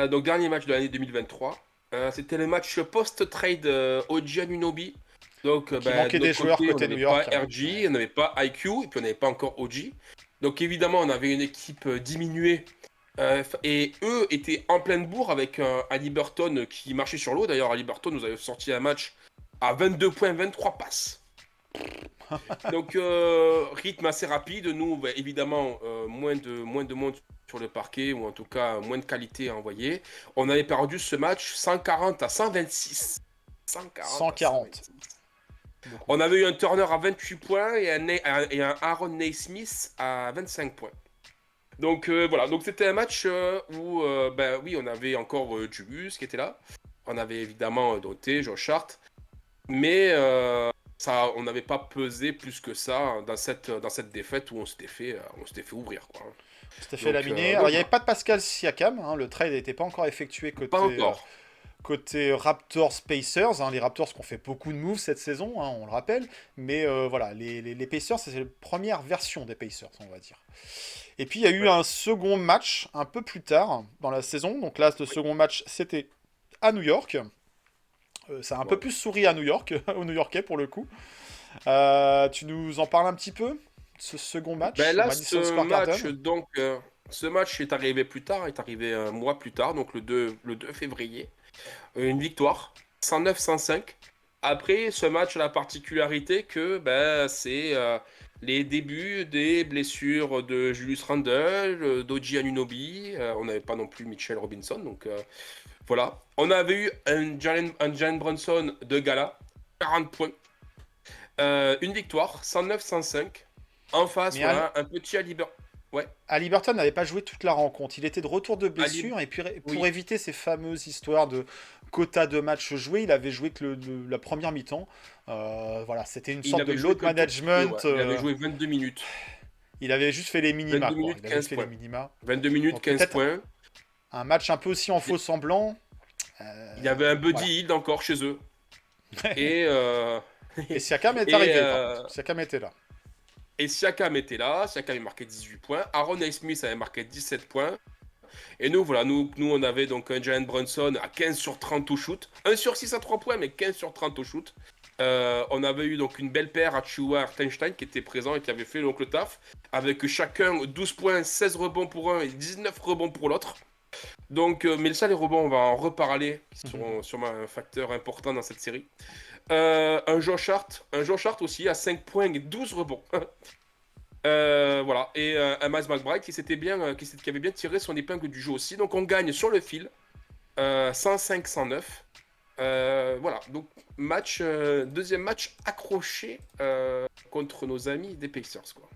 Donc dernier match de l'année 2023. C'était le match post-trade OG Anunoby. Donc il manquait des joueurs côté New York. On n'avait pas RG, on n'avait pas IQ, et puis on n'avait pas encore OG. Donc évidemment on avait une équipe diminuée. Et eux étaient en pleine bourre avec Haliburton qui marchait sur l'eau. D'ailleurs, Haliburton nous avait sorti un match à 22 points, 23 passes. Donc, rythme assez rapide. Nous, évidemment, moins de monde sur le parquet, ou en tout cas, moins de qualité à envoyer. On avait perdu ce match 140 à 126. 140. On avait eu un Turner à 28 points et un Aaron Naismith à 25 points. Donc voilà, donc c'était un match où oui, on avait encore Julius qui était là, on avait évidemment Dorothée, Josh Hart, mais on n'avait pas pesé plus que ça dans cette défaite où on s'était fait ouvrir, quoi. C'était fait laminer. Alors il n'y avait pas de Pascal Siakam, le trade n'était pas encore effectué côté Raptors Pacers, les Raptors qui ont fait beaucoup de moves cette saison, on le rappelle, mais voilà, les Pacers, c'est la première version des Pacers, on va dire. Et puis il y a eu un second match un peu plus tard dans la saison, donc là ce second match c'était à New York. Ça a un peu plus souri à New York, aux New-Yorkais pour le coup. Tu nous en parles un petit peu, ce second match? Là, ce match est arrivé plus tard, est arrivé un mois plus tard, donc le 2 février. Une victoire, 109-105. Après, ce match a la particularité que c'est les débuts des blessures de Julius Randle, d'Oji Anunoby. On n'avait pas non plus Mitchell Robinson, donc voilà. On avait eu un Jalen Brunson de gala, 40 points. Une victoire, 109-105. En face, un petit Haliburton. Ouais. Haliburton n'avait pas joué toute la rencontre. Il était de retour de blessure, et puis pour éviter ces fameuses histoires de quota de matchs joués, il avait joué que la première mi-temps. Voilà, c'était une sorte de load management. Il avait joué 22 minutes. Il avait juste fait les minima. 22 minutes, 15 points. 22 minutes, donc, 15 points. Un match un peu aussi en faux semblant. Il y avait un Buddy Hield encore chez eux. Et Siakam est arrivé. Siakam était là. Et Siakam était là. Siakam avait marqué 18 points. Aaron Naismith avait marqué 17 points. Et nous, voilà, nous on avait donc un Jalen Brunson à 15 sur 30 au shoot. 1 sur 6 à 3 points, mais 15 sur 30 au shoot. On avait eu donc une belle paire à Chua Hartenstein qui était présent et qui avait fait donc le taf. Avec chacun 12 points, 16 rebonds pour un et 19 rebonds pour l'autre. Donc, mais ça, les rebonds, on va en reparler, qui sont sûrement un facteur important dans cette série. Un Josh Hart aussi à 5 points et 12 rebonds. Voilà, et un Miles McBride qui avait bien tiré son épingle du jeu aussi. Donc on gagne sur le fil, 105-109. Voilà, donc deuxième match accroché contre nos amis des Pacers, quoi.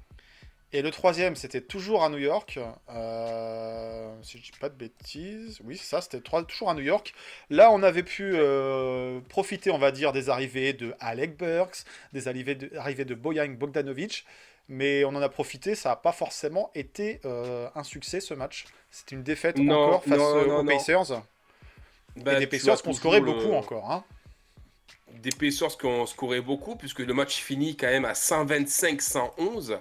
Et le troisième, c'était toujours à New York. Si je dis pas de bêtises. Oui, c'est ça, c'était toujours à New York. Là, on avait pu profiter, on va dire, des arrivées de Alec Burks, des arrivées de Bojan Bogdanovic. Mais on en a profité, ça n'a pas forcément été un succès ce match. C'était une défaite Non, encore face non, aux non, non. Pacers. Et Ben, des tu as Pacers qu'on scorait toujours beaucoup encore. Hein. des Pacers qui ont scoré beaucoup, puisque le match finit quand même à 125-111.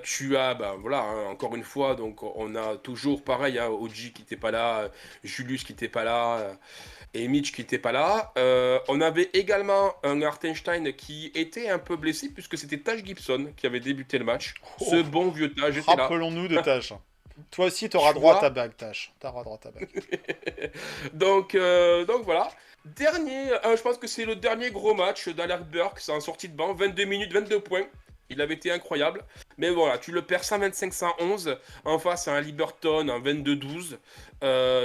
Tu as, ben voilà, hein, encore une fois, donc on a toujours pareil, hein, OG qui n'était pas là, Julius qui n'était pas là, et Mitch qui n'était pas là. On avait également un Hartenstein qui était un peu blessé, puisque c'était Taj Gibson qui avait débuté le match. Ce Oh, bon vieux Taj était là. rappelons-nous de Taj. Toi aussi, tu auras Tu droit à ta vois? bague, Taj. Tu auras droit à ta bague. Donc voilà. Je pense que c'est le dernier gros match d'Alec Burks en sortie de banc, 22 minutes, 22 points. Il avait été incroyable. Mais voilà, tu le perds 125-111. En face, à un Liberton en 22-12.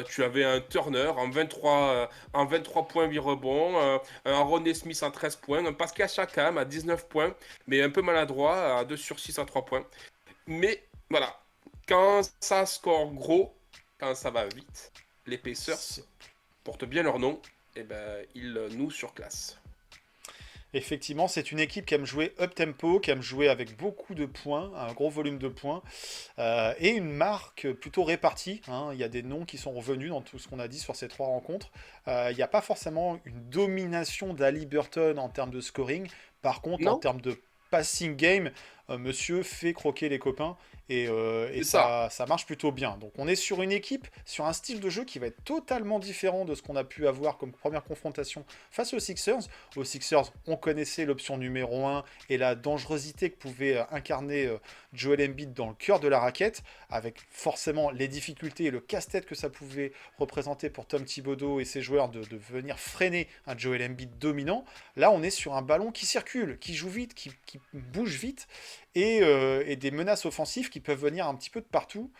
Tu avais un Turner en 23 points, 8 rebonds. Un Ronnie Smith en 13 points. Un Pascal Siakam à 19 points. Mais un peu maladroit, à 2 sur 6 à 3 points. Mais voilà, quand ça score gros, quand ça va vite, les Pacers portent bien leur nom. Et ben, ils nous surclassent. Effectivement, c'est une équipe qui aime jouer up-tempo, qui aime jouer avec beaucoup de points, un gros volume de points, et une marque plutôt répartie. Hein. Il y a des noms qui sont revenus dans tout ce qu'on a dit sur ces trois rencontres. Il n'y a pas forcément une domination d'Ali Burton en termes de scoring. Par contre, en Non, termes de passing game, monsieur fait croquer les copains et c'est ça. ça marche plutôt bien. Donc on est sur une équipe, sur un style de jeu qui va être totalement différent de ce qu'on a pu avoir comme première confrontation face aux Sixers. Aux Sixers, on connaissait l'option numéro 1 et la dangerosité que pouvait incarner Joel Embiid dans le cœur de la raquette, avec forcément les difficultés et le casse-tête que ça pouvait représenter pour Tom Thibodeau et ses joueurs de venir freiner un Joel Embiid dominant. Là, on est sur un ballon qui circule, qui joue vite, qui bouge vite, et des menaces offensives qui peuvent venir un petit peu de partout,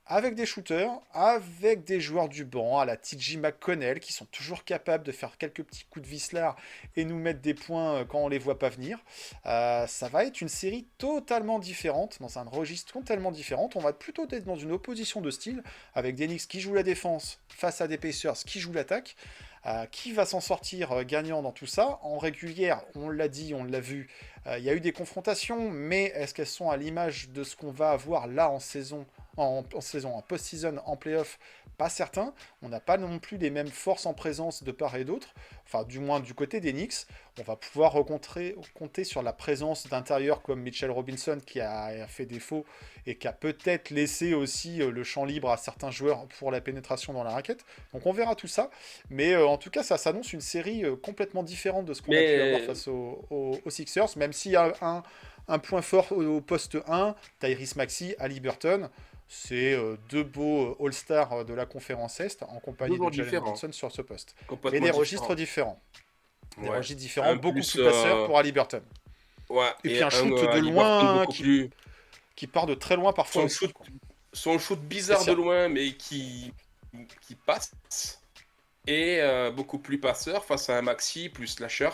avec des shooters, avec des joueurs du banc, à la TJ McConnell, qui sont toujours capables de faire quelques petits coups de vis là et nous mettre des points quand on les voit pas venir. Ça va être une série totalement différente, dans un registre totalement différent. On va plutôt être dans une opposition de style, avec des Knicks qui jouent la défense face à des Pacers qui jouent l'attaque. Qui va s'en sortir gagnant dans tout ça? En régulière, on l'a dit, on l'a vu, il y a eu des confrontations, mais est-ce qu'elles sont à l'image de ce qu'on va avoir là en saison, en post-season, en playoff? Pas certain. On n'a pas non plus les mêmes forces en présence de part et d'autre. Enfin, du moins du côté des Knicks. On va pouvoir compter sur la présence d'intérieurs comme Mitchell Robinson qui a fait défaut et qui a peut-être laissé aussi le champ libre à certains joueurs pour la pénétration dans la raquette. Donc on verra tout ça. Mais en tout cas, ça s'annonce une série complètement différente de ce qu'on a pu avoir Mais face aux Sixers, même s'il y a un point fort au poste 1, Tyrese Maxey, Ali Burton. C'est deux beaux All-Stars de la conférence Est en compagnie de toujours Jalen différent, Brunson sur ce poste. Mais complètement des registres différent. différents. Des Ouais. registres différents, Un beaucoup plus, plus passeurs pour Ali Burton. ouais, Et puis et un un shoot de Haliburton loin beaucoup plus. qui part de très loin parfois Son aussi. shoot, Quoi. son shoot bizarre de Spécial. loin, mais qui passe. Et beaucoup plus passeur face à un Maxi plus slasher.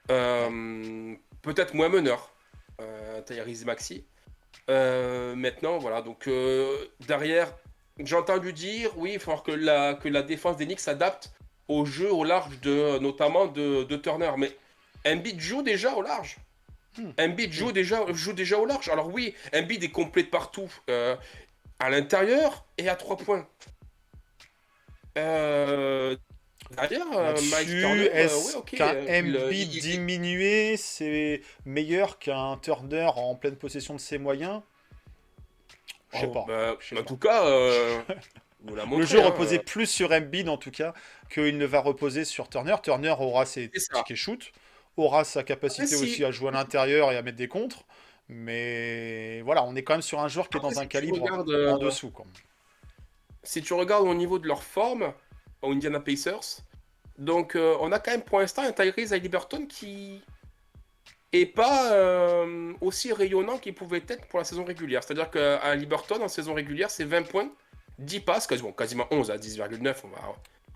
Ouais. Peut-être moins meneur, Tyrese Maxi. Maintenant, voilà, donc derrière, j'ai entendu dire, oui, il faut falloir que la défense des Knicks s'adapte au jeu au large notamment de Turner. Mais Embiid joue déjà au large. Hmm. Embiid Oui. joue déjà au large. Alors oui, Embiid est complet de partout, à l'intérieur et à 3 points. Euh, Derrière, Mike Là-dessus, Turner, ouais, est-ce ok, qu'un Embiid diminué, c'est meilleur qu'un Turner en pleine possession de ses moyens? Je sais oh, pas. bah, Je sais en pas. tout cas, vous l'a Le montré, jeu hein, reposait plus sur Embiid en tout cas qu'il ne va reposer sur Turner. Turner aura ses c'est ça. tickets shoot, aura sa Après, capacité aussi si, à jouer à l'intérieur et à mettre des contres. Mais voilà, on est quand même sur un joueur qui est après, dans un si tu calibre regardes, en dessous. Quoi. si tu regardes au niveau de leur forme, aux Indiana Pacers, donc on a quand même pour l'instant un Tyrese Haliburton qui est pas aussi rayonnant qu'il pouvait être pour la saison régulière. C'est-à-dire qu'à Haliburton, en saison régulière, c'est 20 points, 10 passes, quasiment 11 à 10,9.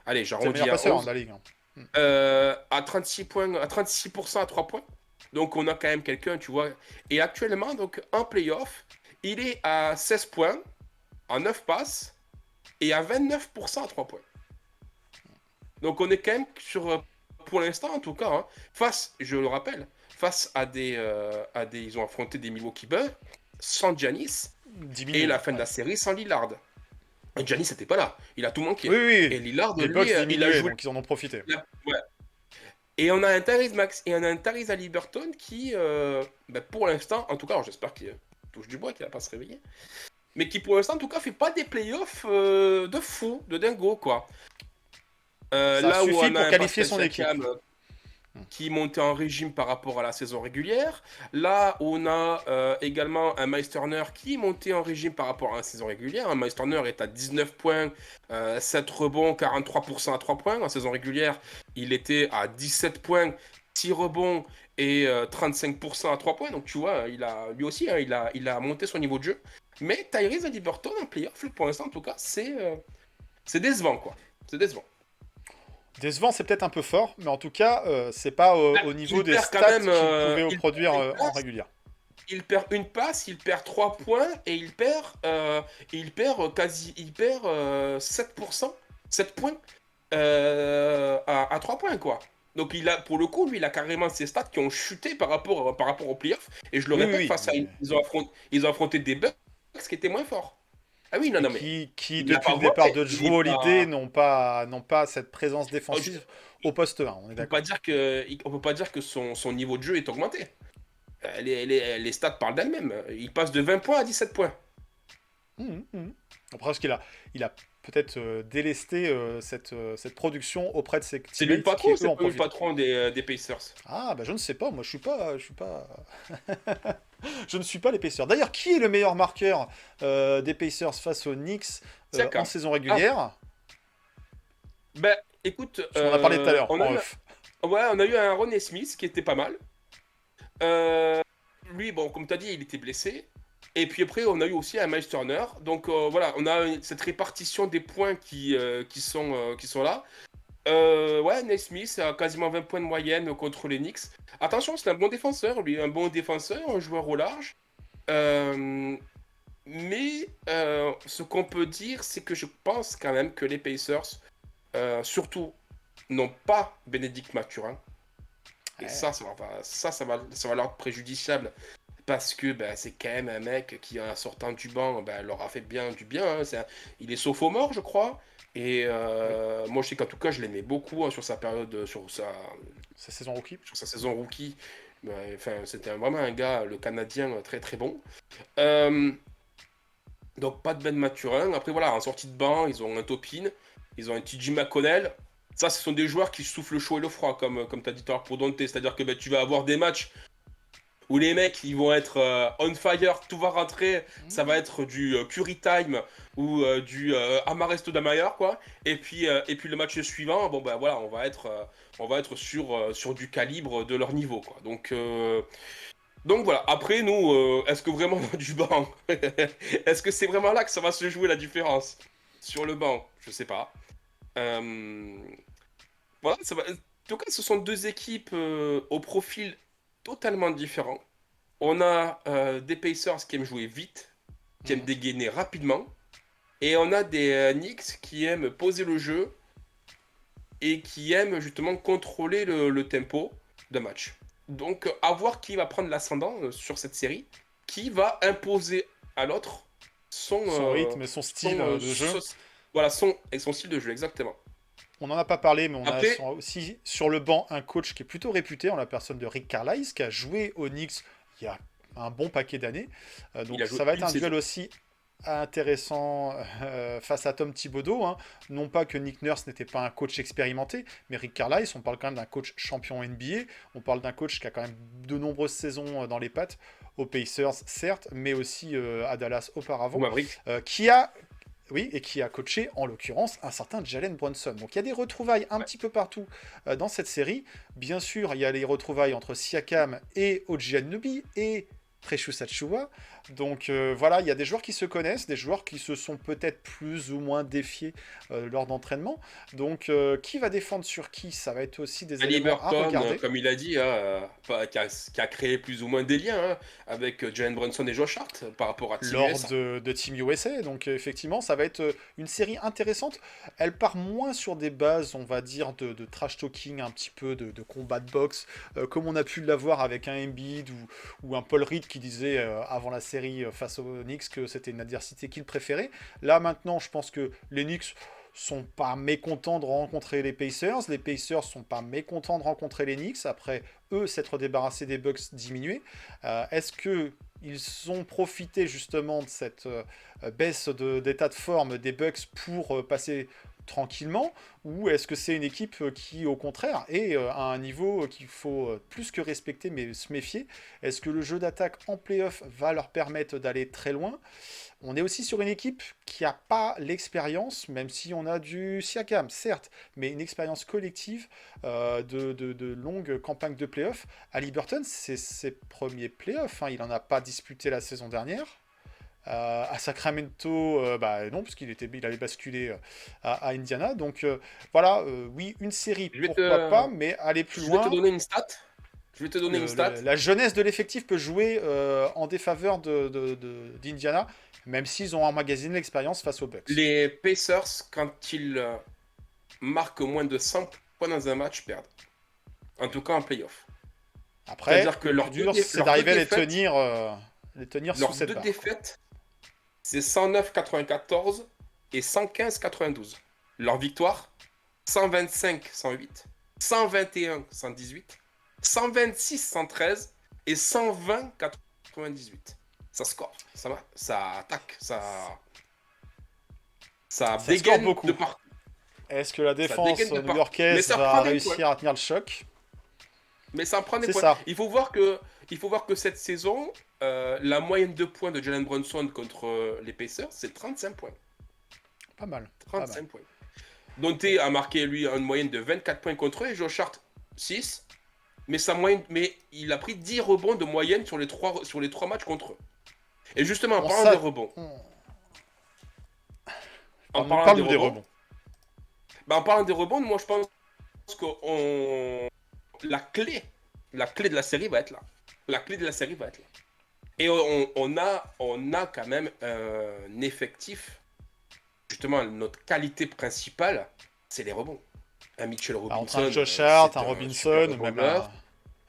Allez, C'est le j'arrondis meilleur à passeur 11. de la ligue. Hein. À 36 points, à 36% à 3 points. Donc on a quand même quelqu'un, tu vois. Et actuellement, donc en playoff, il est à 16 points, à 9 passes et à 29% à 3 points. Donc on est quand même sur, pour l'instant en tout cas, hein, je le rappelle, face ils ont affronté des Milwaukee Bucks sans Giannis et Diminué. la fin de Ouais. la série sans Lillard. Et Giannis n'était pas là, il a tout Oui, manqué. oui. Et Lillard, Les lui, Bucks il a diminuaient, joué. donc ils en ont profité. Ouais. Et on a un Tyrese Max et on a un Tyrese Haliburton qui, pour l'instant, en tout cas, alors j'espère qu'il touche du bois, qu'il va pas se réveiller, mais qui pour l'instant, en tout cas, fait pas des playoffs de fou, de dingo, quoi. Ça Là où suffit on a pour un qualifier Pascal son équipe. Siakam qui montait en régime par rapport à la saison régulière. Là, on a également un Miles Turner qui montait en régime par rapport à la saison régulière. Un Miles Turner est à 19 points, 7 rebonds, 43% à 3 points. En saison régulière, il était à 17 points, 6 rebonds et 35% à 3 points. Donc tu vois, lui aussi, hein, il a monté son niveau de jeu. Mais Tyrese Haliburton en playoff, pour l'instant en tout cas, c'est décevant, quoi. C'est décevant. Décevant, c'est peut-être un peu fort, mais en tout cas, c'est pas au niveau Il des perd quand stats même, qu'il pouvait produire une en passe, régulière. il perd une passe, il perd 3 points et il perd 7%, 7 points à 3 points, quoi. Donc pour le coup, lui, il a carrément ses stats qui ont chuté par rapport aux playoffs. Et je le Oui, oui, répète, oui. Mais... ils ont affronté des Bucks qui étaient moins forts. Ah oui, non, Et non, mais qui, il l'a depuis pas le départ volé. de Il Jrue est Holiday, pas. n'ont pas cette présence Oh, défensive au poste 1, on est on peut pas d'accord. dire que son niveau de jeu est augmenté. Les stats parlent d'elles-mêmes. Il passe de 20 points à 17 points. Mhm. Après, parce qu'il a peut-être délesté cette production auprès de ses C'est lui le teammates qui, patron ou eux, c'est en pas lui le profitent. patron des Pacers? Ah, bah je ne sais pas, moi je suis pas... je ne suis pas les Pacers. D'ailleurs, qui est le meilleur marqueur des Pacers face aux Knicks en Siakam. saison Ah, régulière? ben écoute, Parce qu'on en a parlé tout à l'heure, on a en eu, off. ouais, on a eu un Ronnie Smith qui était pas mal. Euh, Lui, bon, comme tu as dit, il était blessé. Et puis après, on a eu aussi un Miles Turner. Donc voilà, on a cette répartition des points qui sont là. Ouais, Naismith a quasiment 20 points de moyenne contre les Knicks. Attention, c'est un bon défenseur, lui, un bon défenseur, un joueur au large. Euh, mais ce qu'on peut dire, c'est que je pense quand même que les Pacers, surtout, n'ont pas Bénédicte Mathurin. Et Ouais. ça va leur être préjudiciable. Parce que ben, c'est quand même un mec qui, en sortant du banc, ben, leur a fait bien du bien. Hein. Il est sophomore, je crois. Et Oui, moi, je sais qu'en tout cas, je l'aimais beaucoup hein, sur sa période, sa saison rookie. sur sa saison rookie. Ben, enfin, c'était vraiment un gars, le Canadien, très très bon. Euh, donc, pas de Ben Maturin. Après, voilà, en sortie de banc, ils ont un Topin, ils ont un TJ McConnell. Ça, ce sont des joueurs qui soufflent le chaud et le froid, comme tu as dit tout à l'heure pour Dante. C'est-à-dire que ben, tu vas avoir des matchs où les mecs ils vont être on fire, tout va rentrer, ça va être du Curry Time ou du Amar'e Stoudemire quoi. Et puis le match suivant, bon ben voilà, on va être sur du calibre de leur niveau quoi. Donc voilà. Après nous, est-ce que vraiment on a du banc? Est-ce que c'est vraiment là que ça va se jouer la différence sur le banc? Je sais pas. Euh, Voilà, ça va. En tout cas, ce sont deux équipes au profil totalement différent. On a des Pacers qui aiment jouer vite, qui aiment Mhm. dégainer rapidement, et on a des Knicks qui aiment poser le jeu et qui aiment justement contrôler le tempo de match. Donc, à voir qui va prendre l'ascendant sur cette série, qui va imposer à l'autre son, Son rythme et son style de jeu. voilà, et son style de jeu, exactement. On n'en a pas parlé, mais on a Après, aussi sur le banc un coach qui est plutôt réputé, en la personne de Rick Carlisle, qui a joué aux Knicks il y a un bon paquet d'années. il Donc a joué ça va être une un duel saison. aussi intéressant face à Tom Thibodeau. Hein. Non pas que Nick Nurse n'était pas un coach expérimenté, mais Rick Carlisle, on parle quand même d'un coach champion NBA. On parle d'un coach qui a quand même de nombreuses saisons dans les pattes, aux Pacers certes, mais aussi à Dallas Ou auparavant, Maverick. qui a Oui, et qui a coaché, en l'occurrence, un certain Jalen Brunson. Donc il y a des retrouvailles un petit peu partout dans cette série. Bien sûr, il y a les retrouvailles entre Siakam et OG Anunoby et Precious Achiuwa. Donc voilà, il y a des joueurs qui se connaissent, des joueurs qui se sont peut-être plus ou moins défiés lors d'entraînement. Donc qui va défendre sur qui, ça va être aussi des éléments à Halliburton, regarder. comme il a dit, hein, qui a créé plus ou moins des liens hein, avec Jalen Brunson et Josh Hart par rapport à Team Lors USA. de Team USA. Donc effectivement, ça va être une série intéressante. Elle part moins sur des bases, on va dire, de trash talking, un petit peu de combat de boxe, comme on a pu l'avoir avec un Embiid ou un Paul Reed qui disait avant la série face aux Knicks que c'était une adversité qu'il préférait. Là maintenant, je pense que les Knicks sont pas mécontents de rencontrer les Pacers. Les Pacers sont pas mécontents de rencontrer les Knicks. Après, eux, s'être débarrassés des Bucks diminués. Est-ce que ils ont profité justement de cette baisse d'état de forme des Bucks pour passer tranquillement, ou est-ce que c'est une équipe qui, au contraire, est à un niveau qu'il faut plus que respecter, mais se méfier? Est-ce que le jeu d'attaque en playoff va leur permettre d'aller très loin? On est aussi sur une équipe qui n'a pas l'expérience, même si on a du Siakam, certes, mais une expérience collective de longues campagnes de playoffs. Halliburton, c'est ses premiers playoffs, hein. Il n'en a pas disputé la saison dernière. À Sacramento, bah non, parce il avait basculé à Indiana. Donc voilà, oui, une série, Je vais pourquoi pas, te, mais aller plus je vais te loin. donner une stat. Je vais te donner une stat. La jeunesse de l'effectif peut jouer en défaveur d'Indiana, même s'ils ont emmagasiné l'expérience face aux Bucks. Les Pacers, quand ils marquent moins de 100 points dans un match, perdent. En tout cas en playoff. Après, C'est-à-dire que le plus dur, c'est d'arriver à les tenir sous leurs cette deux barre. défaites, c'est 109-94 et 115-92. Leur victoire, 125-108, 121-118, 126-113 et 120-98. Ça score, ça va, ça attaque, ça Ça score dégaine beaucoup. de partout. Est-ce que la défense dégaine de partout. Mais new-yorkaise ça va prend des réussir points. à tenir le choc? Mais ça en prend des C'est points. ça. Il faut voir que cette saison, la moyenne de points de Jalen Brunson contre les Pacers, c'est 35 points. Pas mal. Pas 35 mal. points. Dante a marqué, lui, une moyenne de 24 points contre eux, et Josh Hart, 6. Mais il a pris 10 rebonds de moyenne sur les 3 matchs contre eux. Et justement, en parlant des rebonds. En parlant des rebonds. En parlant des rebonds, moi je pense que la clé de la série va être là. La clé de la série va être là. Et on a quand même un effectif. Justement, notre qualité principale, c'est les rebonds. Un Mitchell Robinson. Entre un Josh Hart, c'est un Robinson, même un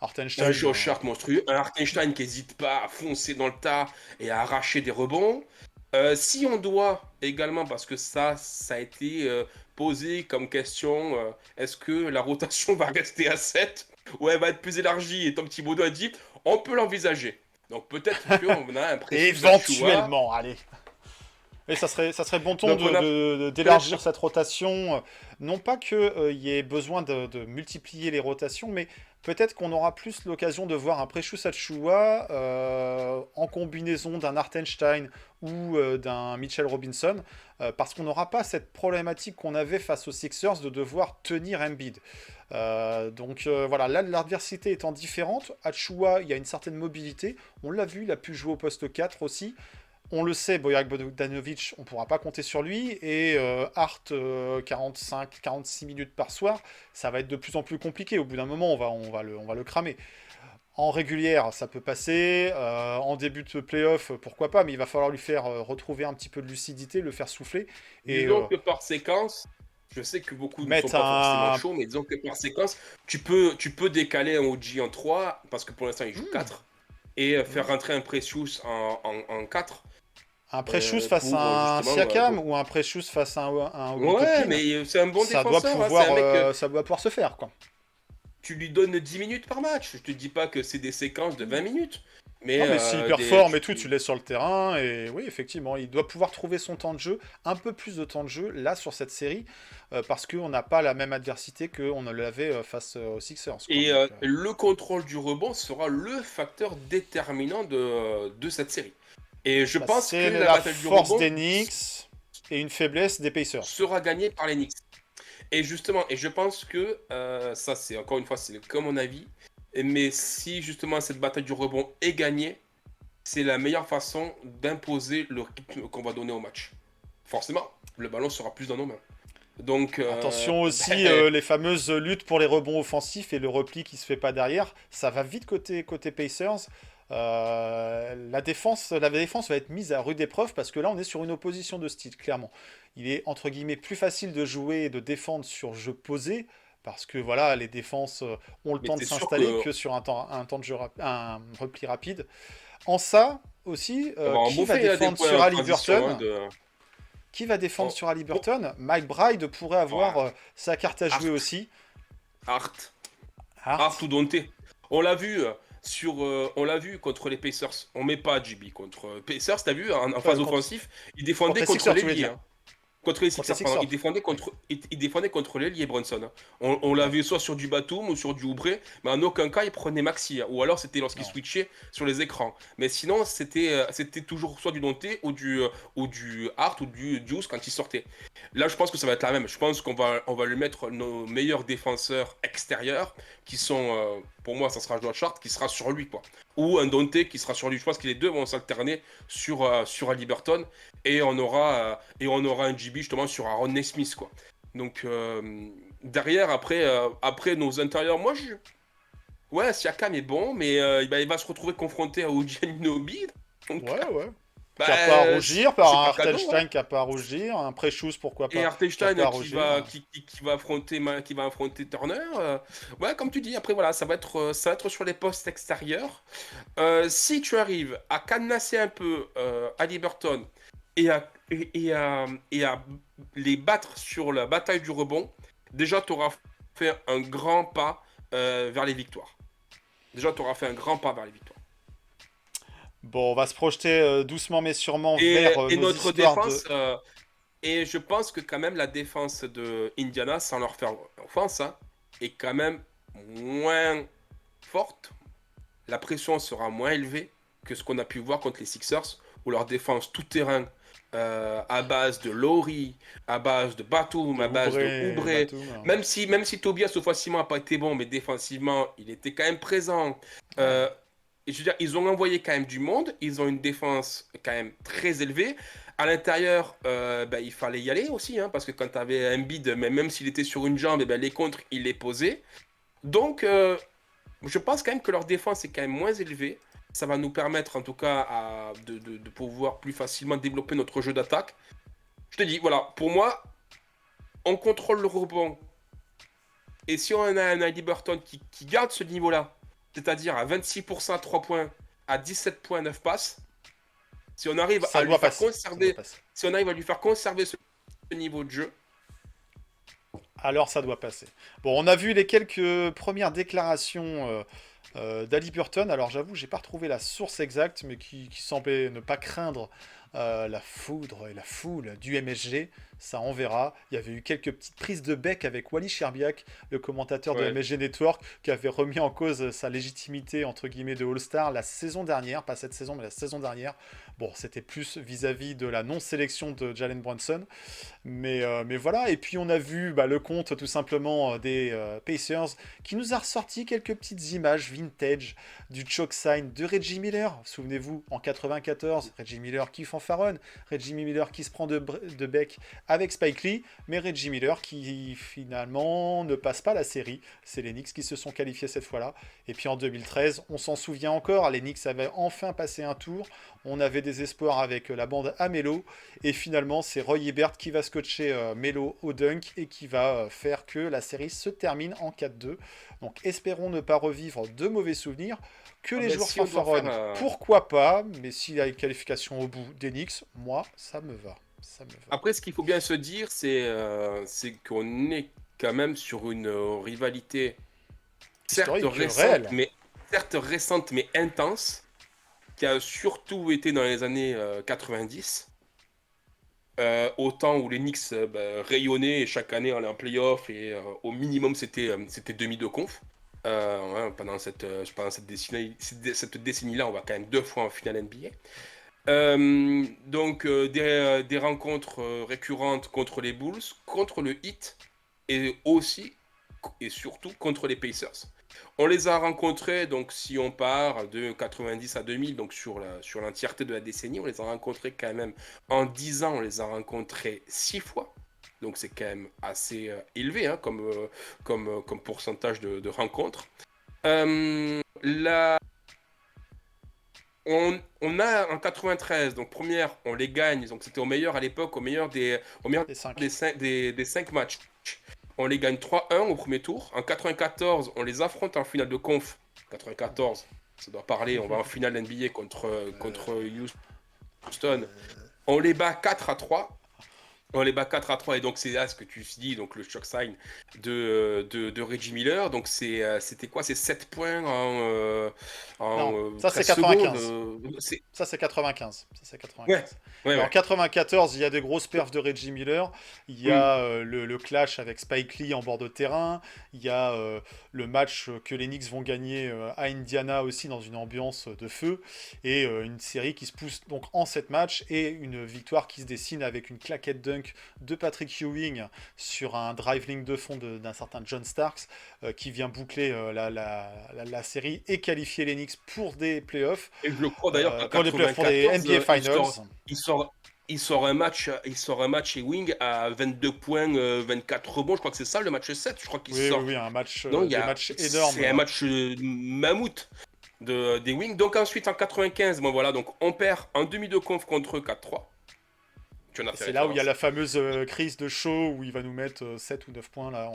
Hartenstein. Un Josh Hart monstrueux. Un Hartenstein qui n'hésite pas à foncer dans le tas et à arracher des rebonds. Si on doit également, parce que ça a été posé comme question, est-ce que la rotation va rester à 7 ou elle va être plus élargie? Et Tom Thibodeau a dit, on peut l'envisager. Donc peut-être qu'on a un précieux éventuellement, allez. Et ça serait bon ton d'élargir cette rotation. Non pas qu'il y ait besoin de multiplier les rotations, mais peut-être qu'on aura plus l'occasion de voir un Precious Achiuwa en combinaison d'un Hartenstein ou d'un Mitchell Robinson, parce qu'on n'aura pas cette problématique qu'on avait face aux Sixers de devoir tenir Embiid. Donc voilà, là l'adversité étant différente, Achiuwa, il y a une certaine mobilité, on l'a vu, il a pu jouer au poste 4 aussi. On le sait, Bojan Bogdanovic, on ne pourra pas compter sur lui. Et Hart, 45-46 minutes par soir, ça va être de plus en plus compliqué. Au bout d'un moment, on va le cramer. En régulière, ça peut passer. En début de playoff, pourquoi pas. Mais il va falloir lui faire retrouver un petit peu de lucidité, le faire souffler. Et disons que par séquence, je sais que beaucoup ne sont pas forcément chauds, mais disons que par séquence, tu peux décaler un OG en 3, parce que pour l'instant, il joue 4. Et faire rentrer un Precious en 4. Un Precious face à un Siakam ou un Precious face à un ouais, mais c'est un bon défenseur. Ça doit pouvoir se faire, quoi. Tu lui donnes 10 minutes par match. Je te dis pas que c'est des séquences de 20 minutes. Mais s'il performe et tout, tu le laisses sur le terrain. Et oui, effectivement, il doit pouvoir trouver son temps de jeu, un peu plus de temps de jeu, là, sur cette série, parce qu'on n'a pas la même adversité qu'on l'avait face aux Sixers. Quoi. Et le contrôle du rebond sera le facteur déterminant de cette série. Et je pense que la force des Knicks et une faiblesse des Pacers. sera gagné par les Knicks. Et justement, et je pense que ça, c'est encore une fois, c'est que mon avis. Mais si justement cette bataille du rebond est gagnée, c'est la meilleure façon d'imposer le rythme qu'on va donner au match. Forcément, le ballon sera plus dans nos mains. Donc, Attention aussi, les fameuses luttes pour les rebonds offensifs et le repli qui se fait pas derrière, ça va vite côté Pacers. La défense va être mise à rude épreuve parce que là on est sur une opposition de style, clairement. Il est entre guillemets plus facile de jouer et de défendre sur jeu posé parce que voilà, les défenses ont le mais temps de c'est sûr s'installer que que sur un temps de jeu un repli rapide. En ça aussi, on va en qui va bouffer là, des défendre points sur en transition. Halliburton? Qui va défendre Oh, sur oh, Halliburton? Mike Bride pourrait avoir sa carte à jouer Hart, aussi. Hart, Hart Hart. ou Dante. On l'a vu on l'a vu contre les Pacers. On met pas JB contre Pacers. T'as vu en phase Contre, offensif, il contre défendait les contre Sixers, tu voulais l'ailier. dire. Hein. Contre les Contre les Sixers, pardon. Sixers. Oui. Il défendait contre l'ailier Brunson. Hein. On l'a Ouais. vu soit sur du Batum ou sur du Oubre, mais en aucun cas il prenait Maxi. Hein. Ou alors c'était lorsqu'il Non. switchait sur les écrans. Mais sinon c'était toujours soit du Dante ou du Hart ou du Deuce quand il sortait. Là je pense que ça va être la même. Je pense on va lui mettre nos meilleurs défenseurs extérieurs qui sont, pour moi ça sera Josh Hart qui sera sur lui quoi. Ou un Dante qui sera sur lui. Je pense que les deux vont s'alterner sur Halliburton et on aura un GB justement sur Aaron Nesmith quoi. Donc derrière après nos intérieurs, ouais Siakam est bon mais il va se retrouver confronté à OG Anunoby. Donc Ouais, ouais. bah, Qui a pas à rougir, par c'est un pas cadeau hein. Hartenstein qui a pas à rougir, un Precious pourquoi Et pas, qui a Hartenstein pas à qui rougir. qui va affronter Turner. Ouais, comme tu dis, après voilà, ça va être sur les postes extérieurs. Si tu arrives à cadenasser un peu Haliburton et à les battre sur la bataille du rebond, déjà tu auras fait un grand pas vers les victoires. Déjà tu auras fait un grand pas vers les victoires. Bon, on va se projeter doucement mais sûrement vers Et nos notre histoires de... défense, et je pense que quand même la défense de Indiana, sans leur faire offense, hein, est quand même moins forte. La pression sera moins élevée que ce qu'on a pu voir contre les Sixers, où leur défense tout-terrain, à base de Lowry, à base de Batum, de à base de Oubre, Oubre, Batum. même si Tobias offensivement n'a pas été bon, mais défensivement, il était quand même présent. Ouais. Euh, et je veux dire, ils ont envoyé quand même du monde, ils ont une défense quand même très élevée. À l'intérieur, il fallait y aller aussi, hein, parce que quand tu avais un bid, même s'il était sur une jambe, les contres, il les posait. Donc, je pense quand même que leur défense est quand même moins élevée. Ça va nous permettre, en tout cas, de pouvoir plus facilement développer notre jeu d'attaque. Je te dis, voilà, pour moi, on contrôle le rebond. Et si on a un Haliburton qui garde ce niveau-là, c'est-à-dire à 26% à 3 points, à 17 points, 9 passes, si on arrive Ça à lui doit faire passer. Ça doit conserver, passer. si on arrive à lui faire conserver ce niveau de jeu, Alors ça doit passer. Bon, on a vu les quelques premières déclarations d'Haliburton. Alors j'avoue, j'ai pas retrouvé la source exacte, mais qui semblait ne pas craindre la foudre et la foule du MSG. Ça, on verra. Il y avait eu quelques petites prises de bec avec Wally Sherbiak, le commentateur de ouais. MSG Network, qui avait remis en cause sa légitimité, entre guillemets, de All-Star la saison dernière. Pas cette saison, mais la saison dernière. Bon, c'était plus vis-à-vis de la non-sélection de Jalen Brunson. Mais voilà, et puis on a vu le compte tout simplement des Pacers qui nous a ressorti quelques petites images vintage du choke sign de Reggie Miller. Souvenez-vous, en 94, Reggie Miller qui fanfaronne, Reggie Miller qui se prend de bec avec Spike Lee, mais Reggie Miller qui finalement ne passe pas la série. C'est les Knicks qui se sont qualifiés cette fois-là. Et puis en 2013, on s'en souvient encore, les Knicks avaient enfin passé un tour. On avait des espoirs avec la bande à Melo. Et finalement, c'est Roy Hibbert qui va scotcher Melo au dunk et qui va faire que la série se termine en 4-2. Donc espérons ne pas revivre de mauvais souvenirs. Que les joueurs Si on doit fanfaronnent, faire, pourquoi pas. Mais s'il y a une qualification au bout des Knicks, moi, ça me va. Ça me va. Après, ce qu'il faut bien se dire, c'est qu'on est quand même sur une rivalité Historique, réel. certes récente, mais intense, qui a surtout été dans les années 90. Au temps où les Knicks rayonnaient et chaque année on allait en playoff et au minimum c'était demi de conf. Ouais, pendant cette décennie-là, on va quand même 2 fois en finale NBA. Des rencontres récurrentes contre les Bulls, contre le Heat et aussi et surtout contre les Pacers. On les a rencontrés, donc si on part de 90 à 2000, donc sur l'entièreté de la décennie, on les a rencontrés quand même en 10 ans, on les a rencontrés 6 fois. Donc c'est quand même assez élevé hein, comme pourcentage de rencontres. Là, on a en 93, donc première, on les gagne, donc c'était au meilleur à l'époque, au meilleur Les 5. des 5 matchs. On les gagne 3-1 au premier tour. En 94, on les affronte en finale de conf. 94, ça doit parler, on va en finale NBA contre Houston. On les bat 4-3. On les bat 4-3 et donc c'est là ce que tu dis, donc le shock sign de Reggie Miller. Donc c'était quoi? C'est 7 points Non, ça c'est 13 secondes. 95. Ça c'est 95. Ça c'est 95. Ouais, ouais, Mais en ouais. 94, il y a des grosses perfs de Reggie Miller. Il y Mm. a le clash avec Spike Lee en bord de terrain. Il y a le match que les Knicks vont gagner à Indiana aussi dans une ambiance de feu. Et une série qui se pousse donc en 7 matchs et une victoire qui se dessine avec une claquette dunk de Patrick Ewing sur un drive link de fond d'un certain John Starks qui vient boucler la série et qualifier les Knicks pour des playoffs. Et je le crois d'ailleurs qu'en Pour des 94, NBA Finals. il sort, il sort un match Ewing à 22 points, 24 rebonds. Je crois que c'est ça le match 7. Je crois qu'il Oui, oui, sort. oui, un match, Non, des matchs énormes. c'est un match mammouth des Wings. Donc ensuite en 95, bon voilà, donc on perd en demi de conf contre eux 4-3. Tu en as fait C'est là où il y a référence. la fameuse crise de Shaw où il va nous mettre 7 ou 9 points là,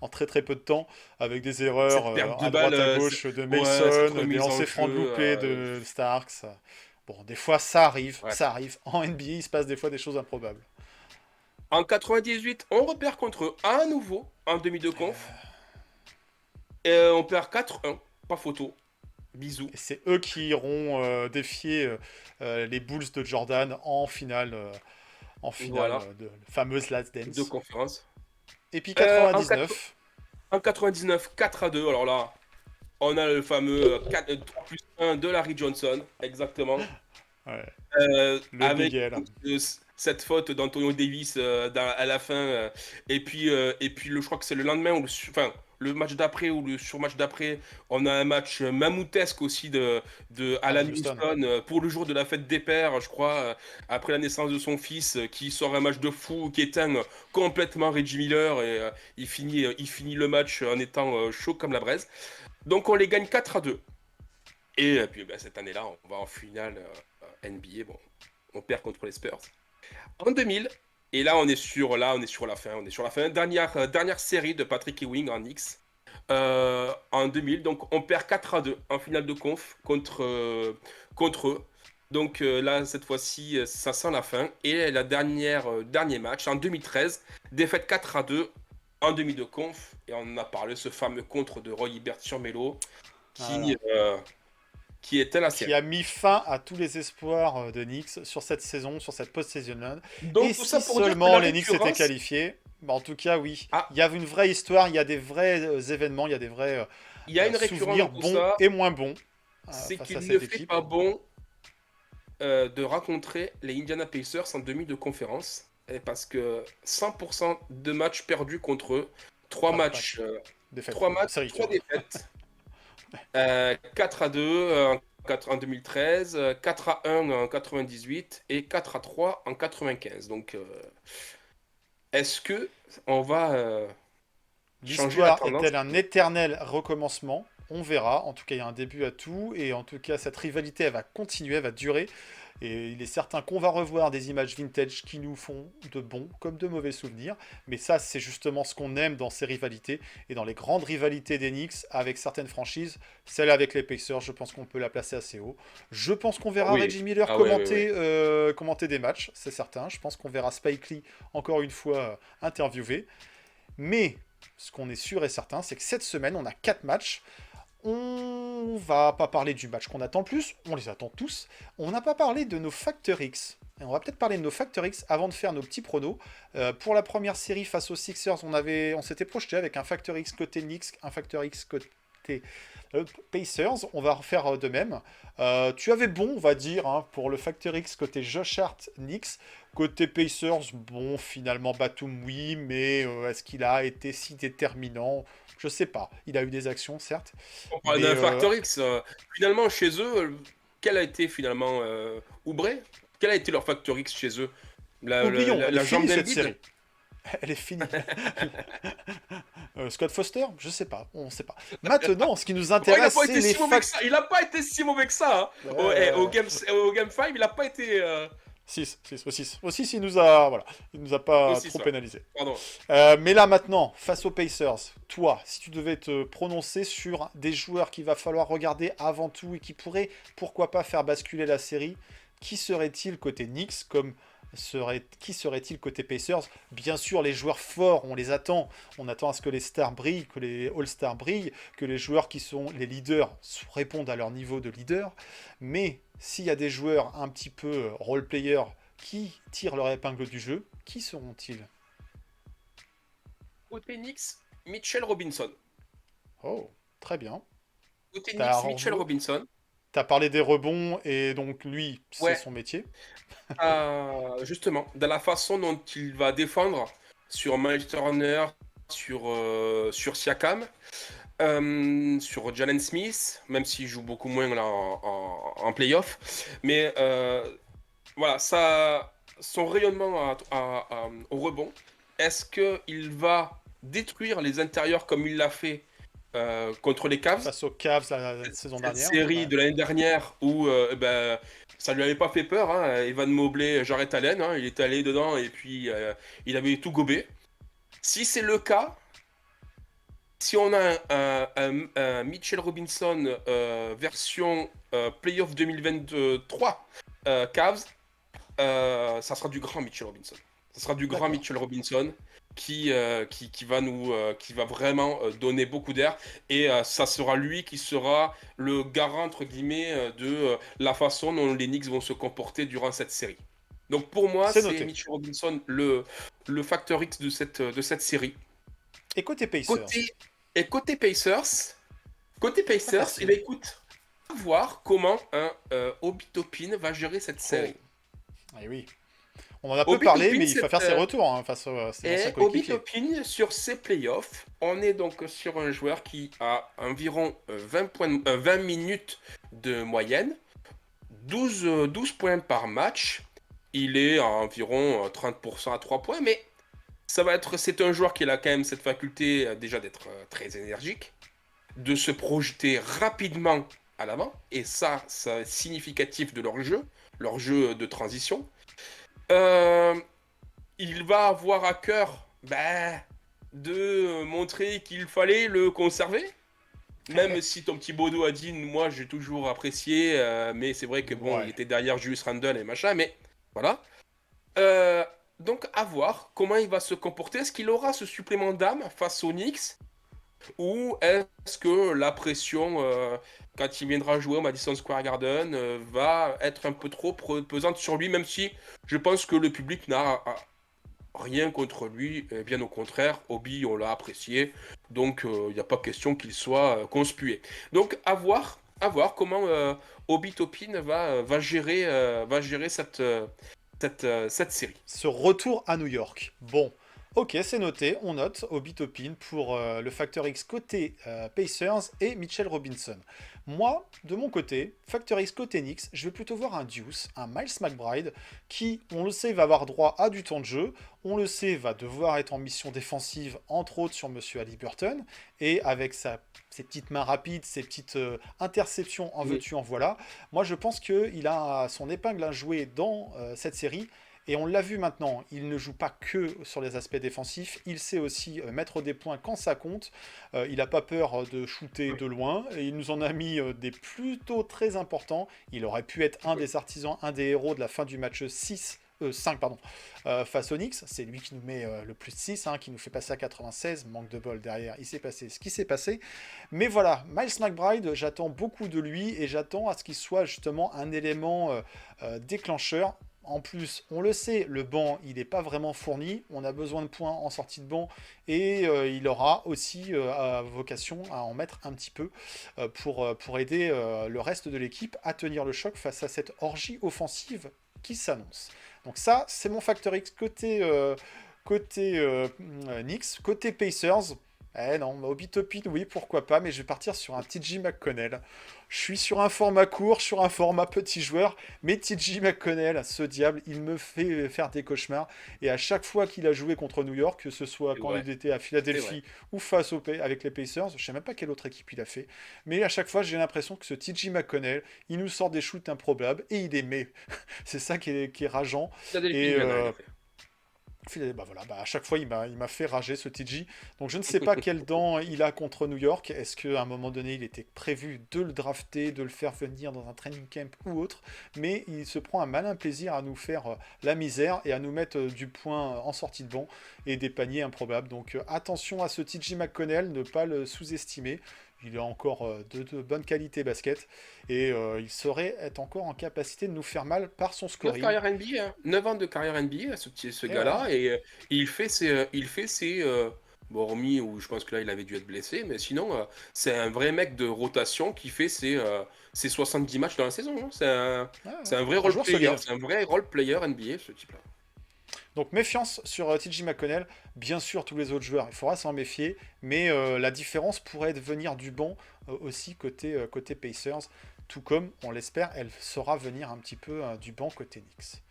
en très très peu de temps avec des erreurs Cette perte de à balle, droite à gauche de ouais, cette Mason, des remise en lancers francs jeu. loupés de Starks. Bon, des fois ça arrive, Ouais. ça arrive. En NBA, il se passe des fois des choses improbables. En 98, on repère contre eux à nouveau en demi de conf. Et on perd 4-1, pas photo. Bisous. Et c'est eux qui iront défier les Bulls de Jordan en finale Voilà, de la fameuse Last de Dance. conférence. Et puis Euh, en, 99, en 99, 4-2. Alors là, on a le fameux 3 plus 1 de Larry Johnson, exactement. ouais, le Avec Bigel. cette faute d'Antonio Davis à la fin. Et puis je crois que c'est le lendemain, enfin, le match d'après ou le surmatch d'après, on a un match mammouthesque aussi de Alan Alan Houston. Houston pour le jour de la fête des pères, je crois, après la naissance de son fils, qui sort un match de fou, qui éteint complètement Reggie Miller et il finit le match en étant chaud comme la braise. Donc on les gagne 4-2. Et puis ben, cette année-là, on va en finale NBA. Bon, on perd contre les Spurs. En 2000, et là on est sur la fin. On est sur la fin. Dernière série de Patrick Ewing en X. En 2000, donc on perd 4-2 en finale de conf contre eux. Donc là, cette fois-ci, ça sent la fin. Et dernier match, en 2013, défaite 4-2 en demi de conf. Et on en a parlé, ce fameux contre de Roy Hibbert sur Melo Voilà. qui était la Qui série. a mis fin à tous les espoirs de Knicks sur cette saison, sur cette post-saison. Et Donc tout ça si pour dire que seulement la les Knicks étaient récurrence... qualifiés, bah, en tout cas, oui. Ah, Il y a une vraie histoire, il y a des vrais événements, il y a des vrais il y a une récurrence dans souvenirs tout bons ça, et moins bons c'est face à qu'il ne cette fait équipe. pas bon de rencontrer les Indiana Pacers en demi de conférence. Et parce que 100% de matchs perdus contre eux, 3 matchs, Défaite. 3 matchs, Série 3 3. défaites. 4-2 en 2013, 4-1 en 98 et 4-3 en 95. Donc, est-ce que on va changer la L'histoire tendance? est-elle un éternel recommencement? On verra. En tout cas, il y a un début à tout. Et en tout cas, cette rivalité, elle va continuer, elle va durer. Et il est certain qu'on va revoir des images vintage qui nous font de bons comme de mauvais souvenirs. Mais ça, c'est justement ce qu'on aime dans ces rivalités. Et dans les grandes rivalités des Knicks avec certaines franchises, celle avec les Pacers, je pense qu'on peut la placer assez haut. Je pense qu'on verra Oui. Reggie Miller Ah ouais, ouais, ouais. commenter des matchs, c'est certain. Je pense qu'on verra Spike Lee encore une fois interviewé. Mais ce qu'on est sûr et certain, c'est que cette semaine, on a 4 matchs. On va pas parler du match qu'on attend le plus, on les attend tous. On n'a pas parlé de nos Factor X. Et on va peut-être parler de nos Factor X avant de faire nos petits pronos. Pour la première série face aux Sixers, on s'était projeté avec un Factor X côté Knicks, un Factor X côté Pacers, on va refaire de même. Tu avais bon, on va dire, hein, pour le Factor X côté Josh Hart, Knicks. Côté Pacers, bon, finalement, Batum, oui, mais est-ce qu'il a été si déterminant? Je sais pas. Il a eu des actions, certes. On parle Mais d'un Factor X. Finalement, chez eux, quel a été finalement Oubre? Quel a été leur Factor X chez eux? oublions, elle est La jambe finie cette d'Embiid. série. Elle est finie. Scott Foster? Je sais pas, on sait pas. Maintenant, ce qui nous Oh, il a intéresse, pas c'est été les si mauvais que facteurs. ça. Il a pas été si mauvais que ça. Hein. Au game 5, il a pas été 6, 6, au 6. Au 6, il nous a, voilà, il nous a pas aussi trop ça. pénalisé. Pardon. Mais là maintenant, face aux Pacers, toi, si tu devais te prononcer sur des joueurs qu'il va falloir regarder avant tout et qui pourraient, pourquoi pas, faire basculer la série, qui serait-il côté Knicks comme qui serait-il côté Pacers? Bien sûr, les joueurs forts, on les attend. On attend à ce que les stars brillent, que les All-Stars brillent, que les joueurs qui sont les leaders répondent à leur niveau de leader. Mais s'il y a des joueurs un petit peu role-players qui tirent leur épingle du jeu, qui seront-ils? Côté Knicks, Mitchell Robinson. Oh, très bien. Côté T'as Knicks, Mitchell Robinson. T'as parlé des rebonds et donc lui, c'est Ouais, son métier. justement, dans la façon dont il va défendre sur Miles Turner, sur Siakam, sur Jalen Smith, même s'il joue beaucoup moins là en playoff. Mais voilà, son rayonnement au rebond, est-ce qu'il va détruire les intérieurs comme il l'a fait contre les Cavs? Face aux Cavs la saison Cette dernière. série Ouais. de l'année dernière où ça lui avait pas fait peur, hein. Evan Mobley, Jarrett Allen, hein, il est allé dedans et puis il avait tout gobé. Si c'est le cas, si on a un Mitchell Robinson version Playoff 2023 Cavs, ça sera du grand Mitchell Robinson. Ça sera du grand D'accord. Mitchell Robinson qui va vraiment donner beaucoup d'air et ça sera lui qui sera le garant entre guillemets de la façon dont les Knicks vont se comporter durant cette série. Donc pour moi, C'est c'est noté. Mitchell Robinson le facteur X de cette série. Et côté Pacers. Côté Pacers, Très facile. eh bien, écoute, à voir comment Obi Toppin va gérer cette série. Eh oui. On en a peu Obi parlé, Toppin, mais il va faire ses retours hein, face à ses anciens et Obi coéquipiers. Toppin, sur ses playoffs, on est donc sur un joueur qui a environ 20 minutes de moyenne, 12 points par match. Il est à environ 30% à 3 points, mais c'est un joueur qui a quand même cette faculté déjà d'être très énergique, de se projeter rapidement à l'avant, et ça c'est significatif de leur jeu de transition. Euh, il va avoir à cœur de montrer qu'il fallait le conserver. Même si Tom Thibodeau a dit, moi j'ai toujours apprécié, mais c'est vrai que bon, Ouais. il était derrière Julius Randle et machin, mais voilà. Euh, donc à voir comment il va se comporter. Est-ce qu'il aura ce supplément d'âme face aux Knicks? Ou est-ce que la pression, quand il viendra jouer au Madison Square Garden, va être un peu trop pesante sur lui, même si je pense que le public n'a rien contre lui, bien au contraire, Obi on l'a apprécié, donc il n'y a pas question qu'il soit conspué. Donc à voir comment Obi Toppin va gérer cette série. Ce retour à New York. Bon, ok, c'est noté. On note Obi Toppin pour le Factor X côté Pacers et Mitchell Robinson. Moi, de mon côté, Factor X côté Knicks, je vais plutôt voir un Deuce, un Miles McBride, qui, on le sait, va avoir droit à du temps de jeu. On le sait, va devoir être en mission défensive, entre autres sur Monsieur Haliburton, et avec ses petites mains rapides, ses petites interceptions en veux-tu, en voilà. Moi, je pense qu'il a son épingle à jouer dans cette série. Et on l'a vu maintenant, il ne joue pas que sur les aspects défensifs, il sait aussi mettre des points quand ça compte. Il n'a pas peur de shooter de loin, et il nous en a mis des plutôt très importants. Il aurait pu être un des artisans, un des héros de la fin du match 5 face aux Knicks. C'est lui qui nous met le plus 6, hein, qui nous fait passer à 96. Manque de bol derrière, il s'est passé ce qui s'est passé. Mais voilà, Miles McBride, j'attends beaucoup de lui et j'attends à ce qu'il soit justement un élément déclencheur. En plus, on le sait, le banc, il n'est pas vraiment fourni. On a besoin de points en sortie de banc et il aura aussi vocation à en mettre un petit peu pour aider le reste de l'équipe à tenir le choc face à cette orgie offensive qui s'annonce. Donc ça, c'est mon facteur X côté Knicks. Côté Pacers, non, Obi-Toppin, oui, pourquoi pas, mais je vais partir sur un TJ McConnell. Je suis sur un format court, sur un format petit joueur, mais TJ McConnell, ce diable, il me fait faire des cauchemars. Et à chaque fois qu'il a joué contre New York, que ce soit C'est quand vrai. il était à C'est Philadelphie vrai. ou face avec les Pacers, je sais même pas quelle autre équipe il a fait, mais à chaque fois j'ai l'impression que ce TJ McConnell, il nous sort des shoots improbables et il les met. C'est ça qui est rageant. Philadelphie, Et Indiana, il a fait. bah voilà, bah à chaque fois il m'a fait rager ce TJ. Donc je ne sais pas quel dent il a contre New York. Est-ce qu'à un moment donné il était prévu de le drafter, de le faire venir dans un training camp ou autre, mais il se prend un malin plaisir à nous faire la misère et à nous mettre du point en sortie de banc et des paniers improbables. Donc attention à ce TJ McConnell, ne pas le sous-estimer. Il a encore de bonne qualité basket et il saurait être encore en capacité de nous faire mal par son 9 scoring. carrières NBA, hein. 9 ans de carrière NBA, ce Et ouais. gars-là, et bon, hormis où je pense que là il avait dû être blessé, mais sinon, c'est un vrai mec de rotation qui fait ses 70 matchs dans la saison, hein. Ouais, C'est ouais. un vrai Un role joueur player, solide. c'est un vrai role player NBA, ce type-là. Donc méfiance sur TJ McConnell. Bien sûr, tous les autres joueurs, il faudra s'en méfier. Mais la différence pourrait être venir du banc aussi côté Pacers. Tout comme, on l'espère, elle saura venir un petit peu du banc côté Knicks.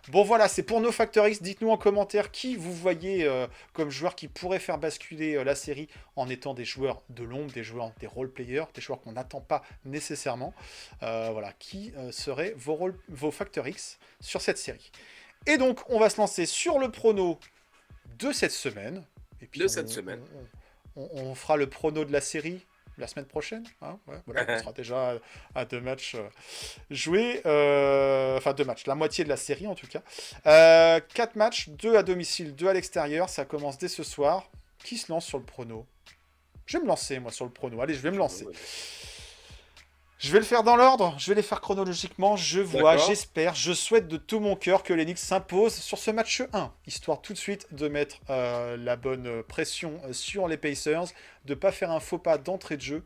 Bon voilà, c'est pour nos Factor X. Dites-nous en commentaire qui vous voyez comme joueurs qui pourraient faire basculer la série en étant des joueurs de l'ombre, des joueurs, des role players, des joueurs qu'on n'attend pas nécessairement. Voilà, qui seraient vos Factor X sur cette série. Et donc, on va se lancer sur le prono de cette semaine. Et puis, De cette semaine. on fera le prono de la série la semaine prochaine. Hein, ouais, voilà, on sera déjà à 2 matchs joués. Enfin, 2 matchs, la moitié de la série en tout cas. 4 matchs, 2 à domicile, 2 à l'extérieur. Ça commence dès ce soir. Qui se lance sur le prono? Je vais me lancer, moi, sur le prono. Allez, je vais me lancer. Je vais le faire dans l'ordre, je vais les faire chronologiquement. Je vois, D'accord. j'espère, je souhaite de tout mon cœur que les Knicks s'imposent sur ce match 1, histoire tout de suite de mettre la bonne pression sur les Pacers, de ne pas faire un faux pas d'entrée de jeu.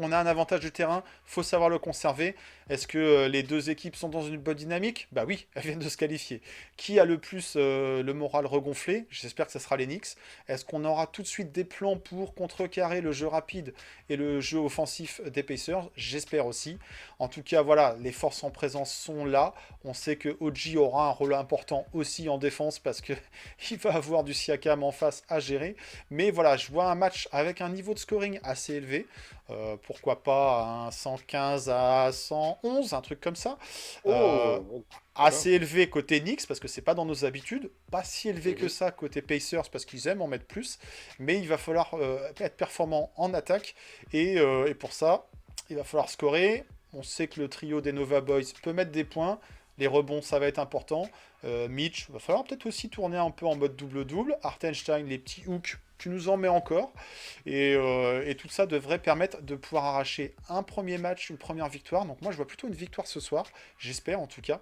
On a un avantage du terrain, faut savoir le conserver. Est-ce que les deux équipes sont dans une bonne dynamique? Bah oui, elles viennent de se qualifier. Qui a le plus le moral regonflé? J'espère que ce sera les Knicks. Est-ce qu'on aura tout de suite des plans pour contrecarrer le jeu rapide et le jeu offensif des Pacers? J'espère aussi. En tout cas, voilà, les forces en présence sont là. On sait que OG aura un rôle important aussi en défense parce que il va avoir du Siakam en face à gérer. Mais voilà, je vois un match avec un niveau de scoring assez élevé. Pourquoi pas un 115 à 111, un truc comme ça. Euh, Oh, d'accord. Assez élevé côté Knicks parce que c'est pas dans nos habitudes, pas si élevé que Mhm. ça côté Pacers parce qu'ils aiment en mettre plus, mais il va falloir être performant en attaque et pour ça, il va falloir scorer. On sait que le trio des Nova Boys peut mettre des points, les rebonds ça va être important. Mitch, va falloir peut-être aussi tourner un peu en mode double-double. Hartenstein, les petits hooks, tu nous en mets encore. Et tout ça devrait permettre de pouvoir arracher un premier match, une première victoire. Donc moi je vois plutôt une victoire ce soir, j'espère en tout cas.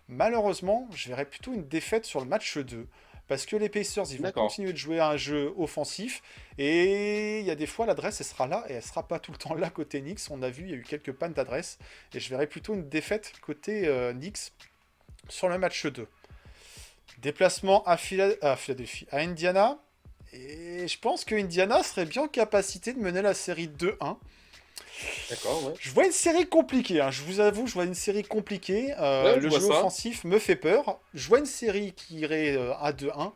Malheureusement, je verrais plutôt une défaite sur le match 2. Parce que les Pacers, ils vont D'accord. continuer de jouer à un jeu offensif. Et il y a des fois, l'adresse, elle sera là. Et elle sera pas tout le temps là côté Knicks. On a vu, il y a eu quelques pannes d'adresse. Et je verrais plutôt une défaite côté Knicks sur le match 2. Déplacement à Philadelphie, à Indiana. Et je pense que Indiana serait bien en capacité de mener la série 2-1. D'accord, ouais. Je vois une série compliquée, hein. Je vous avoue, je vois une série compliquée. Ouais, je Le vois jeu ça. offensif me fait peur. Je vois une série qui irait à 2-1.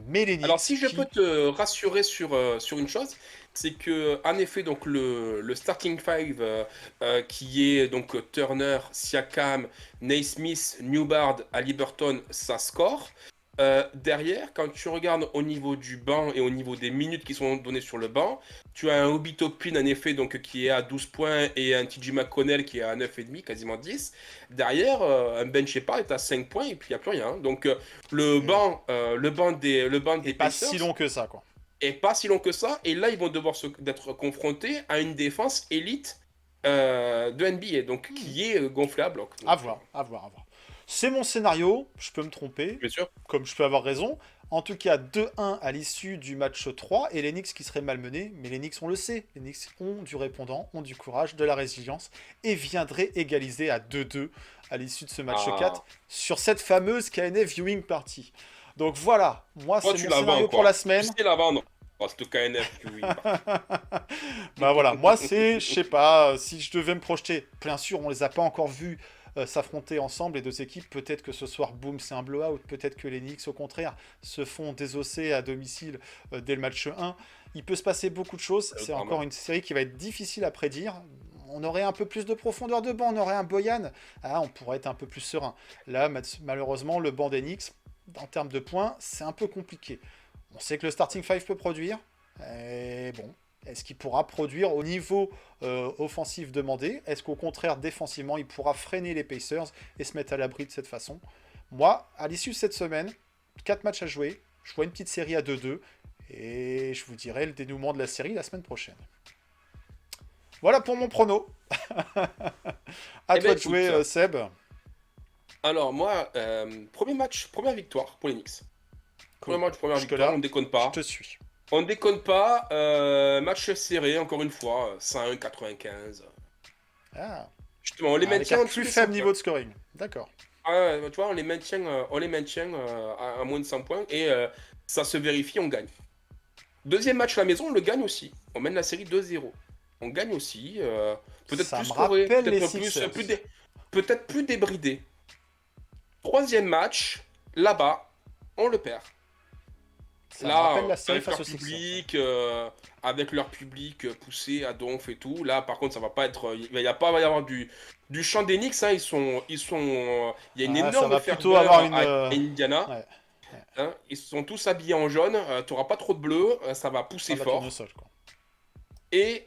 Mais les Alors, Knicks si je peux qui... te rassurer sur une chose, c'est que, en effet, donc le starting five qui est donc Turner, Siakam, Naismith, Newbard, Haliburton, ça score. Derrière, quand tu regardes au niveau du banc et au niveau des minutes qui sont données sur le banc, tu as un Obi Toppin en effet donc, qui est à 12 points et un TJ McConnell qui est à 9,5, quasiment 10. Derrière, un Ben Shepard est à 5 points et puis il n'y a plus rien. Donc le banc Et des pas si Pacers long que ça, quoi. est pas si long que ça. Et là, ils vont devoir d'être confrontés à une défense élite de NBA, donc qui est gonflée à bloc. À Donc, voir, à voir, à voir. C'est mon scénario, je peux me tromper, Bien sûr. comme je peux avoir raison. En tout cas, 2-1 à l'issue du match 3, et les Knicks qui seraient malmenés, mais les Knicks, on le sait, les Knicks ont du répondant, ont du courage, de la résilience, et viendraient égaliser à 2-2 à l'issue de ce match Ah. 4 sur cette fameuse KNF Viewing Party. Donc voilà, moi Toi, c'est tu mon la scénario vends, pour quoi. la semaine. Tu sais la vendre. Oh, c'est le KNF, oui. Bah voilà, moi c'est, je sais pas, si je devais me projeter, bien sûr on les a pas encore vus s'affronter ensemble les deux équipes, peut-être que ce soir, boum, c'est un blowout, peut-être que les Knicks au contraire se font désosser à domicile dès le match 1. Il peut se passer beaucoup de choses, c'est encore une série qui va être difficile à prédire. On aurait un peu plus de profondeur de banc, on aurait un Boyan, on pourrait être un peu plus serein. Là, malheureusement, le banc des Knicks, en termes de points, c'est un peu compliqué. On sait que le starting 5 peut produire, et bon, est-ce qu'il pourra produire au niveau offensif demandé? Est-ce qu'au contraire, défensivement, il pourra freiner les Pacers et se mettre à l'abri de cette façon? Moi, à l'issue de cette semaine, 4 matchs à jouer, je vois une petite série à 2-2, et je vous dirai le dénouement de la série la semaine prochaine. Voilà pour mon prono. À toi de jouer, Seb. Alors, moi, premier match, première victoire pour les Knicks. Cool. Premier match, première Jusque victoire, là, on déconne pas. je te suis. On déconne pas. Match serré, encore une fois, 101-95. Ah, Justement, on les avec maintient un en dessous plus des faible 100 niveau de scoring. D'accord. points. Tu vois, on les maintient à moins de 100 points et ça se vérifie, on gagne. Deuxième match à la maison, on le gagne aussi. On mène la série 2-0. On gagne aussi. Peut-être Ça plus me scoré, rappelle les peut-être Sixers. peut-être plus débridé. Troisième match, là-bas, on le perd. Ça me rappelle Là, la série avec face leur aux Sixers. public, poussé à donf et tout. Là, par contre, ça va pas être. Il va y avoir du chant des Knicks. Hein. Il y a une Ça énorme va plutôt ferveur avoir une. à Indiana. Ouais, Hein. Ils sont tous habillés en jaune. T'auras pas trop de bleu. Ça va pousser ça va fort. tourner au sol, quoi. Et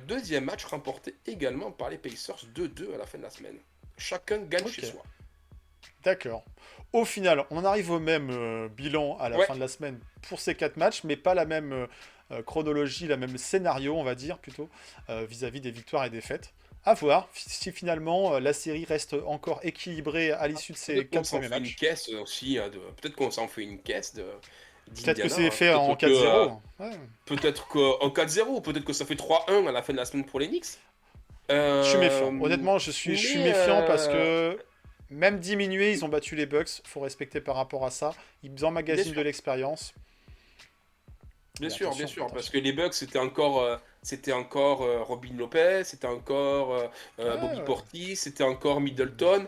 deuxième match remporté également par les Pacers 2-2 à la fin de la semaine. Chacun gagne Ok. chez soi. D'accord. Au final, on arrive au même bilan à la Ouais. fin de la semaine pour ces 4 matchs, mais pas la même chronologie, la même scénario, on va dire, plutôt, vis-à-vis des victoires et défaites. À voir si finalement la série reste encore équilibrée à l'issue de ces Peut-être qu'on 4 s'en premiers fait une matchs. caisse aussi. Peut-être qu'on s'en fait une caisse Peut-être que d'Indiana. c'est fait en 4-0. Ouais. Peut-être qu'en 4-0, peut-être que ça fait 3-1 à la fin de la semaine pour les Knicks. Je suis méfiant. Honnêtement, je suis mais, méfiant parce que même diminués, ils ont battu les Bucks. Faut respecter par rapport à ça. Ils emmagasinent de l'expérience. Bien Mais sûr, attention. parce que les Bucks, c'était encore Robin Lopez, c'était encore Bobby Ouais. Portis, c'était encore Middleton.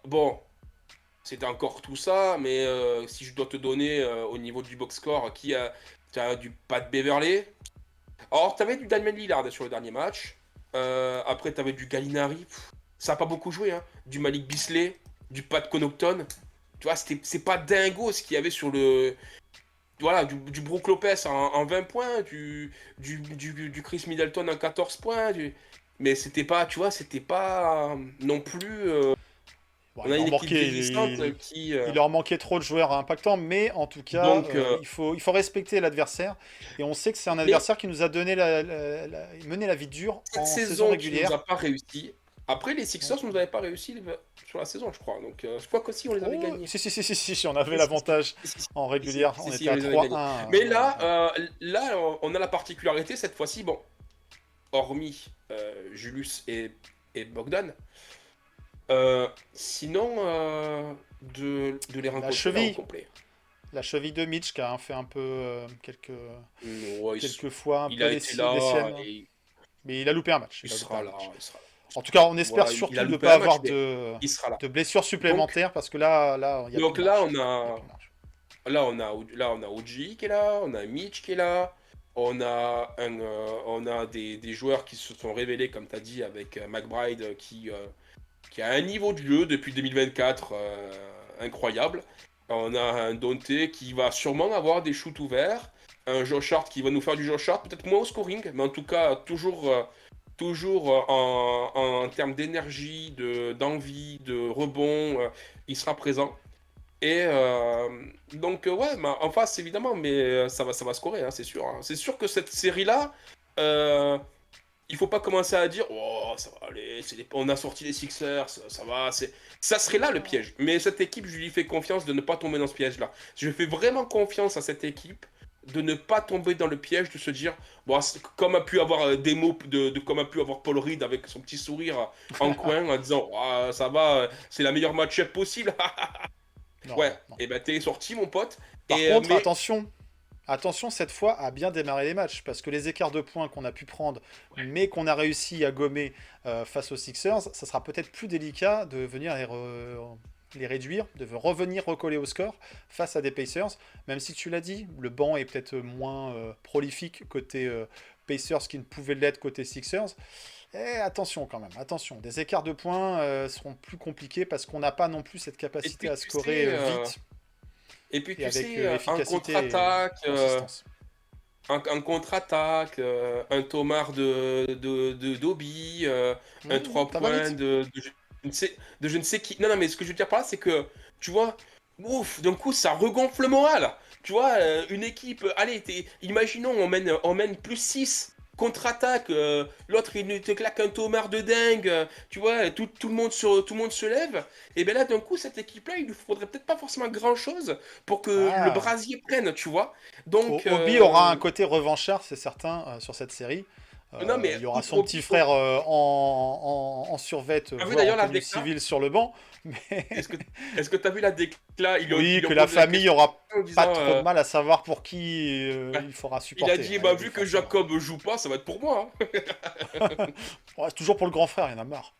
Bon, c'était encore tout ça, mais si je dois te donner au niveau du box score, t'as du Pat Beverley. Alors, t'avais du Damian Lillard sur le dernier match. Après, t'avais du Gallinari. Ça a pas beaucoup joué, hein. Du Malik Beasley, du Pat Connaughton. Tu vois, c'est pas dingo ce qu'il y avait sur le. Voilà, du Brook Lopez en 20 points, du Chris Middleton en 14 points. Mais c'était pas, tu vois, c'était pas non plus. Bon, On a une équipe vieillissante qui. il leur manquait trop de joueurs impactants, mais en tout cas, Donc, il faut respecter l'adversaire. Et on sait que c'est un adversaire qui nous a mené la vie dure cette en saison saison qui régulière. nous a pas réussi. Après, les Sixers ne nous avaient pas réussi sur la saison, je crois. Donc, je crois qu'aussi on les avait gagnés. Si, on avait l'avantage en régulière, on était à on les avait gagnés. 3-1. Mais là, on a la particularité cette fois-ci, bon, hormis Julius et Bogdan, sinon de les rencontrer cheville. au complet. La cheville de Mitch qui a fait un peu Ouais, quelques fois un il peu a les été là, siennes. et Mais il a loupé un match. il sera là. En tout cas, on espère Voilà, il surtout a de ne loupé pas un match, avoir mais il sera là. de blessures supplémentaires parce que là, il y a Donc plus de là, marge. Il y a plus de marge. Là, on a OG qui est là, on a Mitch qui est là, on a des joueurs qui se sont révélés, comme tu as dit, avec McBride qui a un niveau de jeu depuis 2024 incroyable. On a un Dante qui va sûrement avoir des shoots ouverts, un Josh Hart qui va nous faire du Josh Hart, peut-être moins au scoring, mais en tout cas toujours en termes d'énergie, d'envie, de rebond, il sera présent. Et donc ouais, en face évidemment, mais ça va scorer, hein, c'est sûr. Hein. C'est sûr que cette série-là, il faut pas commencer à dire oh ça va aller, on a sorti les Sixers, ça va, ça serait là le piège. Mais cette équipe, je lui fais confiance de ne pas tomber dans ce piège-là. Je fais vraiment confiance à cette équipe de ne pas tomber dans le piège de se dire bon, comme a pu avoir des mots comme a pu avoir Paul Reed avec son petit sourire en coin en disant oh, ça va, c'est la meilleure match-up possible. Non, Ouais, non. et ben t'es sorti mon pote. Par Et contre, mais attention cette fois à bien démarrer les matchs, parce que les écarts de points qu'on a pu prendre, mais qu'on a réussi à gommer face aux Sixers, ça sera peut-être plus délicat de venir les réduire, de revenir recoller au score face à des Pacers, même si tu l'as dit, le banc est peut-être moins prolifique côté Pacers qu'il ne pouvait l'être côté Sixers. Et attention quand même, attention, des écarts de points seront plus compliqués parce qu'on n'a pas non plus cette capacité à scorer vite et puis et tu avec sais, un efficacité contre-attaque, et consistance. un contre-attaque, un Tomar de Dobby, un 3 Ça va points vite. de je ne sais qui. Non, non, mais ce que je veux dire par là, c'est que, tu vois, ouf, d'un coup, ça regonfle le moral. Tu vois, une équipe, allez, imaginons, on mène plus 6 contre-attaque, l'autre il te claque un Tomar de dingue, tu vois, tout le monde se lève. Et bien là, d'un coup, cette équipe-là, il lui faudrait peut-être pas forcément grand-chose pour que le Ah, brasier prenne, tu vois. Donc, Obi aura un côté revanchard, c'est certain, sur cette série. non, mais Il y aura son petit frère en survêt, t'as vu voire en d'ailleurs la tenue décla? civile sur le banc. Mais Est-ce que t'as vu la décla? Ils oui, lui ont que la posé la famille question aura en pas disant, trop de mal à savoir pour qui ouais, il faudra il a supporter. dit, Hein, bah oui, vu que forcément. Jacob joue pas, ça va être pour moi, hein. Ouais, c'est toujours pour le grand frère, il y en a marre.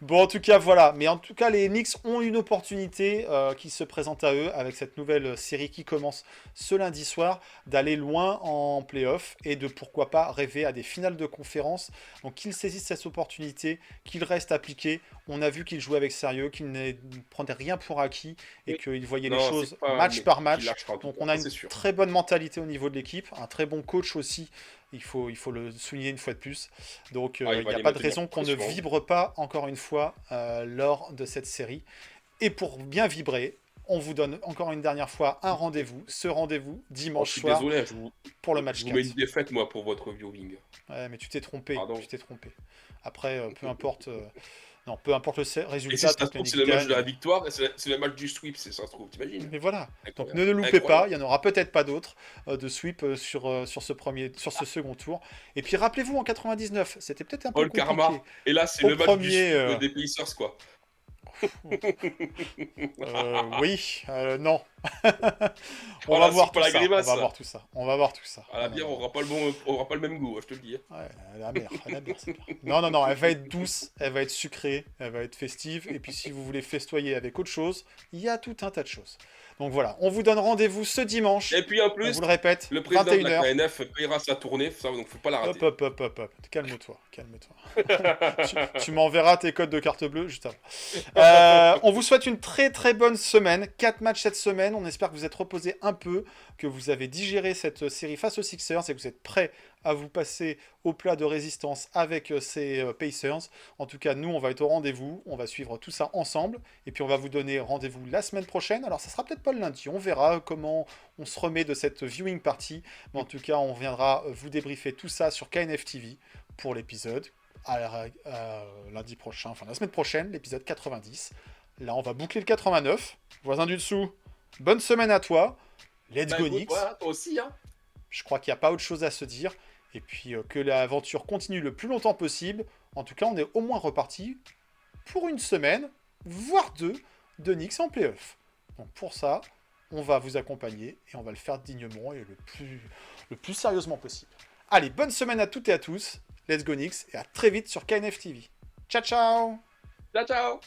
Bon, en tout cas, voilà. Mais en tout cas, les Knicks ont une opportunité qui se présente à eux avec cette nouvelle série qui commence ce lundi soir, d'aller loin en playoff et de pourquoi pas rêver à des finales de conférence. Donc qu'ils saisissent cette opportunité, qu'ils restent appliqués. On a vu qu'ils jouaient avec sérieux, qu'ils ne prenaient rien pour acquis et Oui. qu'ils voyaient les Non, choses c'est pas match par qu'il match. lâchera en tout Donc cas, on a ça une c'est sûr. très bonne mentalité au niveau de l'équipe, un très bon coach aussi. Il faut le souligner une fois de plus. Donc Ah, il il va n'y a les pas de maintenir raison sous qu'on ne pression. vibre pas encore une fois lors de cette série. Et pour bien vibrer, on vous donne encore une dernière fois un rendez-vous. Ce rendez-vous Oh, je dimanche suis soir désolé, pour le je match vous mets 4. une défaite moi pour votre viewing. Ouais, mais tu t'es trompé, Pardon. tu t'es trompé. Après, peu importe, non, peu importe le Et si résultat, ça tant se que les trouve, c'est Knicks le match de la gagnent. victoire, et c'est le match du sweep, si ça se trouve, t'imagines? Mais voilà. Donc Incroyable. ne le loupez pas, Incroyable. il y en aura peut-être pas d'autres de sweep sur ce second tour. Et puis rappelez-vous en 99, c'était peut-être un Oh peu le karma. compliqué. Et là, c'est Au le match du premier, sweep des Pacers, quoi. oui, non. On va Voilà, si voir pas tout la ça. On va grimace. voir tout ça. On va voir tout ça. À la Non, non, bière, non. on aura pas le même goût, hein, je te le dis, hein. Ouais, la mer, c'est bien. Non, non, non, elle va être douce, elle va être sucrée, elle va être festive. Et puis si vous voulez festoyer avec autre chose, il y a tout un tas de choses. Donc voilà, on vous donne rendez-vous ce dimanche. Et puis en On plus, vous le répète, le président de la 21h. KNF payera sa tournée, ça, donc faut pas la Hop, rater. hop, hop, hop, hop. Calme-toi, calme-toi. Tu m'enverras tes codes de carte bleue juste avant. On vous souhaite une très très bonne semaine. 4 matchs cette semaine. On espère que vous êtes reposés un peu, que vous avez digéré cette série face aux Sixers et que vous êtes prêts à vous passer au plat de résistance avec ces Pacers. En tout cas, nous, on va être au rendez-vous. On va suivre tout ça ensemble. Et puis, on va vous donner rendez-vous la semaine prochaine. Alors, ça sera peut-être pas le lundi. On verra comment on se remet de cette viewing party. Mais en tout cas, on viendra vous débriefer tout ça sur KNF TV pour l'épisode lundi prochain, enfin la semaine prochaine, l'épisode 90. Là, on va boucler le 89. Voisin du dessous, bonne semaine à toi. Let's Bah go écoute, Knicks. voilà, toi aussi, hein. Je crois qu'il n'y a pas autre chose à se dire. Et puis que l'aventure continue le plus longtemps possible. En tout cas, on est au moins reparti pour une semaine, voire deux, de Knicks en playoff. Donc pour ça, on va vous accompagner et on va le faire dignement et le plus sérieusement possible. Allez, bonne semaine à toutes et à tous. Let's go Knicks et à très vite sur KNF TV. Ciao ciao. Ciao, ciao.